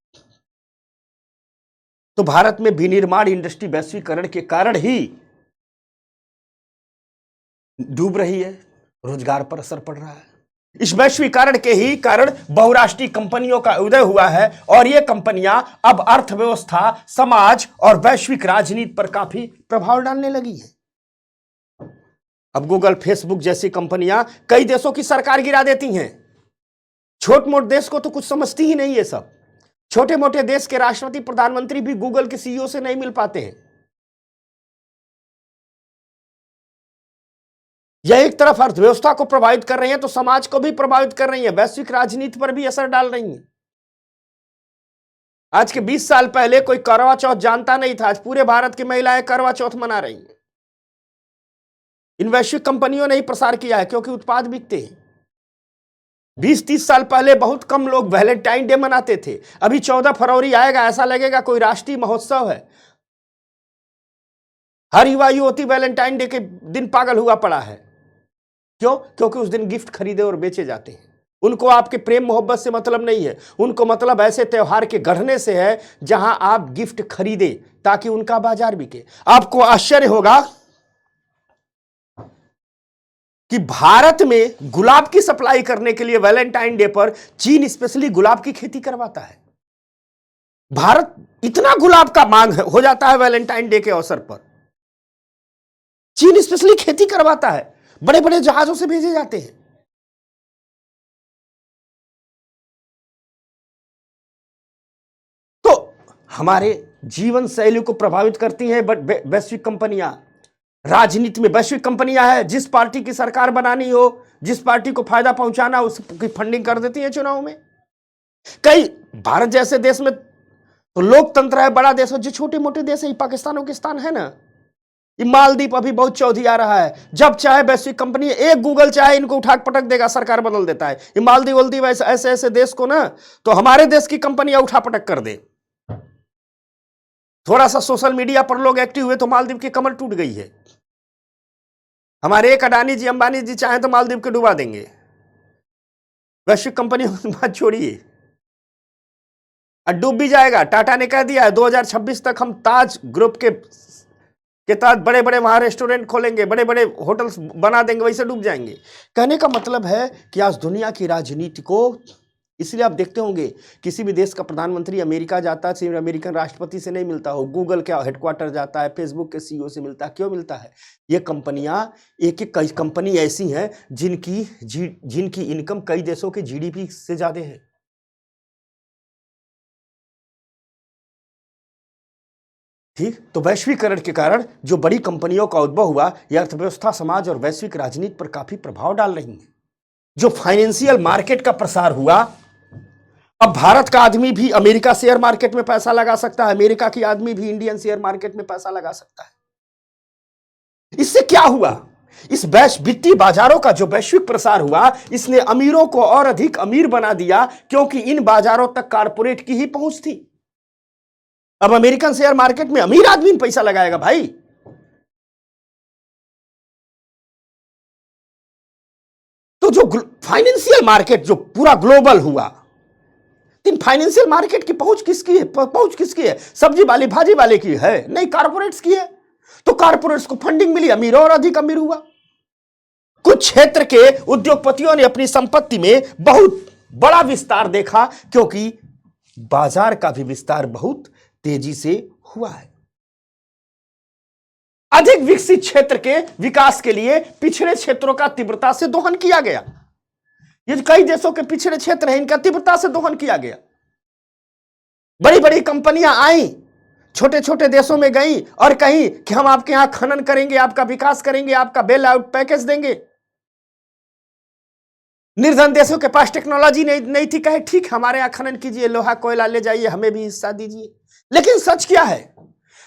तो भारत में विनिर्माण इंडस्ट्री वैश्वीकरण के कारण ही डूब रही है, रोजगार पर असर पड़ रहा है। इस वैश्वीकरण के ही कारण बहुराष्ट्रीय कंपनियों का उदय हुआ है और ये कंपनियां अब अर्थव्यवस्था, समाज और वैश्विक राजनीति पर काफी प्रभाव डालने लगी है। अब गूगल, फेसबुक जैसी कंपनियां कई देशों की सरकार गिरा देती हैं। छोट मोट देश को तो कुछ समझती ही नहीं है। सब छोटे मोटे देश के राष्ट्रपति, प्रधानमंत्री भी गूगल के सीईओ से नहीं मिल पाते हैं। यह एक तरफ अर्थव्यवस्था को प्रभावित कर रही है तो समाज को भी प्रभावित कर रही है, वैश्विक राजनीति पर भी असर डाल रही है। आज के 20 साल पहले कोई करवा चौथ जानता नहीं था, आज पूरे भारत की महिलाएं करवा चौथ मना रही हैं। इन वैश्विक कंपनियों ने ही प्रसार किया है क्योंकि उत्पाद बिकते हैं। 20-30 साल पहले बहुत कम लोग वैलेंटाइन डे मनाते थे। अभी 14 फरवरी आएगा, ऐसा लगेगा कोई राष्ट्रीय महोत्सव है। हर युवा युवती वैलेंटाइन डे के दिन पागल हुआ पड़ा है। क्यों? क्योंकि उस दिन गिफ्ट खरीदे और बेचे जाते हैं। उनको आपके प्रेम मोहब्बत से मतलब नहीं है, उनको मतलब ऐसे त्योहार के गढ़ने से है जहां आप गिफ्ट खरीदे ताकि उनका बाजार बिके। आपको आश्चर्य होगा कि भारत में गुलाब की सप्लाई करने के लिए वैलेंटाइन डे पर चीन स्पेशली गुलाब की खेती करवाता है। भारत इतना गुलाब का मांग हो जाता है वैलेंटाइन डे के अवसर पर, चीन स्पेशली खेती करवाता है, बड़े बड़े जहाजों से भेजे जाते हैं। तो हमारे जीवन शैली को प्रभावित करती हैं वैश्विक कंपनियां। राजनीति में वैश्विक कंपनियां हैं, जिस पार्टी की सरकार बनानी हो, जिस पार्टी को फायदा पहुंचाना, उसकी फंडिंग कर देती है चुनाव में। कई भारत जैसे देश में तो लोकतंत्र है, बड़ा देश है। जो छोटे मोटे देश है, पाकिस्तान वकिस्तान है ना, ये मालदीव अभी बहुत चौधी आ रहा है। जब चाहे वैश्विक कंपनी, एक गूगल चाहे इनको उठा पटक देगा, सरकार बदल देता है। ये मालदीव वल्दीव ऐसे ऐसे देश को ना, तो हमारे देश की कंपनियां उठा पटक कर दे। थोड़ा सा सोशल मीडिया पर लोग एक्टिव हुए तो मालदीव की कमर टूट गई है। हमारे एक अडानी जी, अंबानी जी चाहे तो मालदीव के डुबा देंगे। वैश्विक कंपनियों की बात छोड़िए, डूब भी जाएगा। टाटा ने कह दिया है 2026 तक हम ताज ग्रुप के तहत बड़े बड़े वहां रेस्टोरेंट खोलेंगे, बड़े बड़े होटल्स बना देंगे, वैसे डूब जाएंगे। कहने का मतलब है कि आज दुनिया की राजनीति को, इसलिए आप देखते होंगे किसी भी देश का प्रधानमंत्री अमेरिका जाता है, सिर्फ अमेरिकन राष्ट्रपति से नहीं मिलता हो, गूगल के हेडक्वार्टर जाता है, फेसबुक के सीईओ से मिलता है। क्यों मिलता है? ये कंपनियां, एक एक कई कंपनी ऐसी हैं जिनकी इनकम कई देशों के जीडीपी से ज्यादा है। ठीक, तो वैश्वीकरण के कारण जो बड़ी कंपनियों का उद्भव हुआ, यह अर्थव्यवस्था, समाज और वैश्विक राजनीति पर काफी प्रभाव डाल रही है। जो फाइनेंशियल मार्केट का प्रसार हुआ, अब भारत का आदमी भी अमेरिका शेयर मार्केट में पैसा लगा सकता है, अमेरिका की आदमी भी इंडियन शेयर मार्केट में पैसा लगा सकता है। इससे क्या हुआ? इस वित्तीय बाजारों का जो वैश्विक प्रसार हुआ, इसने अमीरों को और अधिक अमीर बना दिया, क्योंकि इन बाजारों तक कारपोरेट की ही पहुंच थी। अब अमेरिकन शेयर मार्केट में अमीर आदमी पैसा लगाएगा भाई। तो जो फाइनेंशियल मार्केट जो पूरा ग्लोबल हुआ, इन फाइनेंशियल मार्केट की पहुंच किसकी है? पहुंच किसकी है? सब्जी वाले, भाजी वाले की है? नहीं, कारपोरेट्स की है। तो कारपोरेट्स को फंडिंग मिली, अमीर और अधिक अमीर हुआ। कुछ क्षेत्र के उद्योगपतियों ने अपनी संपत्ति में बहुत बड़ा विस्तार देखा, क्योंकि बाजार का भी विस्तार बहुत तेजी से हुआ है। अधिक विकसित क्षेत्र के विकास के लिए पिछड़े क्षेत्रों का तीव्रता से दोहन किया गया। ये कई देशों के पिछड़े क्षेत्र हैं, इनका तीव्रता से दोहन किया गया। बड़ी बड़ी कंपनियां आई, छोटे छोटे देशों में गई और कहीं कि हम आपके यहां खनन करेंगे, आपका विकास करेंगे, आपका बेल आउट पैकेज देंगे। निर्धन देशों के पास टेक्नोलॉजी नहीं थी, कहे ठीक हमारे यहां खनन कीजिए, लोहा कोयला ले जाइए, हमें भी हिस्सा दीजिए। लेकिन सच क्या है?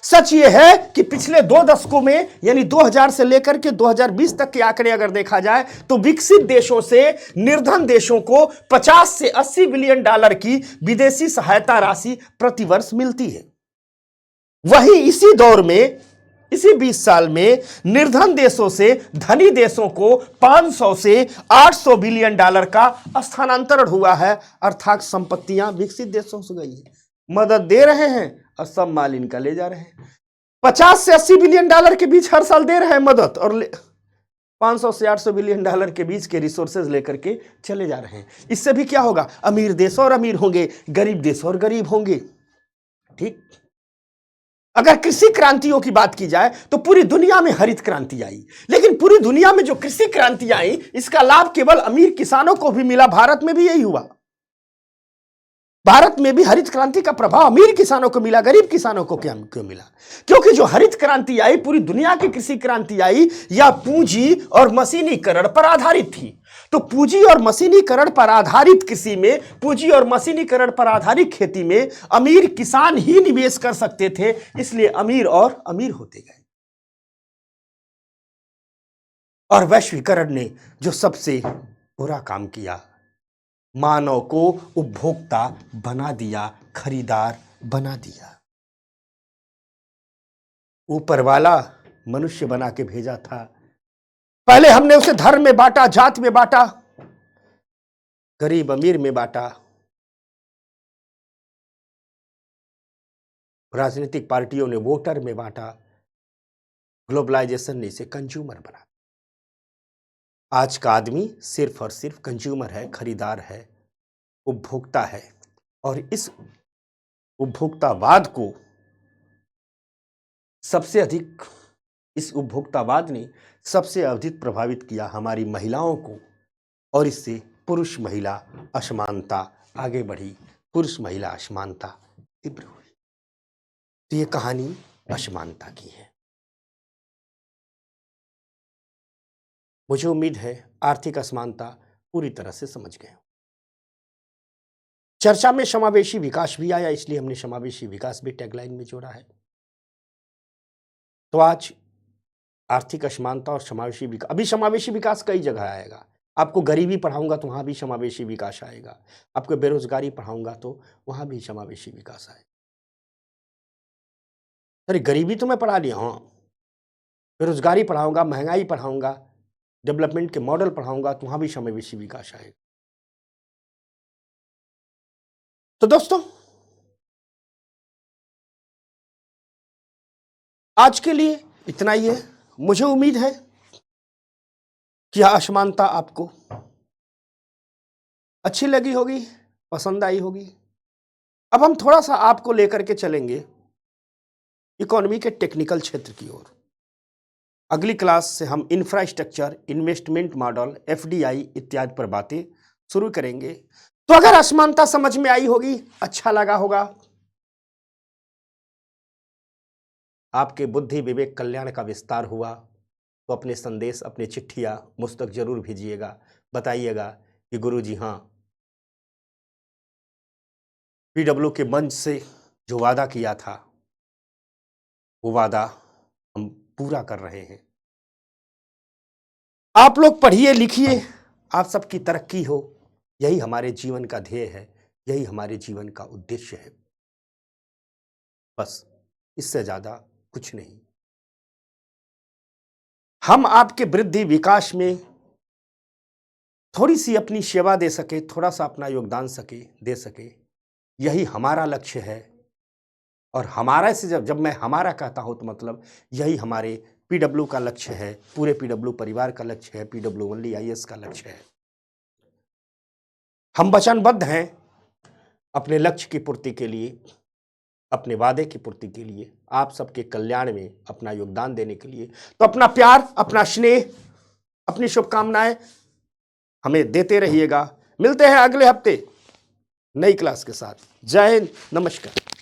सच यह है कि पिछले 2 दशकों में यानी 2000 से लेकर के 2020 तक के आंकड़े अगर देखा जाए तो विकसित देशों से निर्धन देशों को 50 से 80 बिलियन डॉलर की विदेशी सहायता राशि प्रतिवर्ष मिलती है। वहीं इसी दौर में, इसी 20 साल में निर्धन देशों से धनी देशों को 500 से 800 बिलियन डॉलर का स्थानांतरण हुआ है, अर्थात संपत्तियां विकसित देशों से गई है। मदद दे रहे हैं और सब माल इनका ले जा रहे हैं। 50 से 80 बिलियन डॉलर के बीच हर साल दे रहे हैं मदद, और 500 से 800 बिलियन डॉलर के बीच के रिसोर्सेज लेकर के चले जा रहे हैं। इससे भी क्या होगा? अमीर देश और अमीर होंगे, गरीब देश और गरीब होंगे। ठीक। अगर कृषि क्रांतियों की बात की जाए तो पूरी दुनिया में हरित क्रांति आई, लेकिन पूरी दुनिया में जो कृषि क्रांति आई इसका लाभ केवल अमीर किसानों को भी मिला। भारत में भी यही हुआ। भारत में भी हरित क्रांति का प्रभाव अमीर किसानों को मिला, गरीब किसानों को क्यों मिला? क्योंकि जो हरित क्रांति आई, पूरी दुनिया की कृषि क्रांति आई, या पूंजी और मशीनीकरण पर आधारित थी। तो पूंजी और मशीनीकरण पर आधारित कृषि में, पूंजी और मशीनीकरण पर आधारित खेती में अमीर किसान ही निवेश कर सकते थे, इसलिए अमीर और अमीर होते गए। और वैश्वीकरण ने जो सबसे बुरा काम किया, मानव को उपभोक्ता बना दिया, खरीदार बना दिया। ऊपर वाला मनुष्य बना के भेजा था। पहले हमने उसे धर्म में बांटा, जात में बांटा, गरीब अमीर में बांटा, राजनीतिक पार्टियों ने वोटर में बांटा, ग्लोबलाइजेशन ने इसे कंज्यूमर बना। आज का आदमी सिर्फ और सिर्फ कंज्यूमर है, खरीदार है, उपभोक्ता है। और इस उपभोक्तावाद को सबसे अधिक, इस उपभोक्तावाद ने सबसे अधिक प्रभावित किया हमारी महिलाओं को, और इससे पुरुष महिला असमानता आगे बढ़ी, पुरुष महिला असमानता तीव्र हुई। तो ये कहानी असमानता की है। मुझे उम्मीद है आर्थिक असमानता पूरी तरह से समझ गए। चर्चा में समावेशी विकास भी आया, इसलिए हमने समावेशी विकास भी टैगलाइन में जोड़ा है। तो आज आर्थिक असमानता और समावेशी विकास, अभी समावेशी विकास कई जगह आएगा। आपको गरीबी पढ़ाऊंगा तो वहां भी समावेशी विकास आएगा, आपको बेरोजगारी पढ़ाऊंगा तो वहां भी समावेशी विकास आएगा। अरे गरीबी तो मैं पढ़ा लिया हूं, बेरोजगारी पढ़ाऊंगा, महंगाई पढ़ाऊंगा, डेवलपमेंट के मॉडल पढ़ाऊंगा तो वहां भी समावेशी विकास आएगा। तो दोस्तों, आज के लिए इतना ही है। मुझे उम्मीद है कि यह असमानता आपको अच्छी लगी होगी, पसंद आई होगी। अब हम थोड़ा सा आपको लेकर के चलेंगे इकोनॉमी के टेक्निकल क्षेत्र की ओर। अगली क्लास से हम इंफ्रास्ट्रक्चर, इन्वेस्टमेंट मॉडल, एफडीआई इत्यादि पर बातें शुरू करेंगे। तो अगर असमानता समझ में आई होगी, अच्छा लगा होगा, आपके बुद्धि विवेक कल्याण का विस्तार हुआ, तो अपने संदेश, अपने चिट्ठियां मुझ तक जरूर भेजिएगा। बताइएगा कि गुरुजी हाँ, पीडब्ल्यू के मंच से जो वादा किया था वो वादा हम पूरा कर रहे हैं। आप लोग पढ़िए लिखिए, आप सबकी तरक्की हो, यही हमारे जीवन का ध्येय है, यही हमारे जीवन का उद्देश्य है। बस इससे ज्यादा कुछ नहीं। हम आपके वृद्धि विकास में थोड़ी सी अपनी सेवा दे सके, थोड़ा सा अपना योगदान दे सके, यही हमारा लक्ष्य है। और हमारा से जब मैं हमारा कहता हूं तो मतलब यही हमारे पीडब्ल्यू का लक्ष्य है, पूरे पीडब्ल्यू परिवार का लक्ष्य है, पीडब्ल्यू ओनली आईएएस का लक्ष्य है। हम वचनबद्ध हैं अपने लक्ष्य की पूर्ति के लिए, अपने वादे की पूर्ति के लिए, आप सबके कल्याण में अपना योगदान देने के लिए। तो अपना प्यार, अपना स्नेह, अपनी शुभकामनाएं हमें देते रहिएगा। मिलते हैं अगले हफ्ते नई क्लास के साथ। जय हिंद, नमस्कार।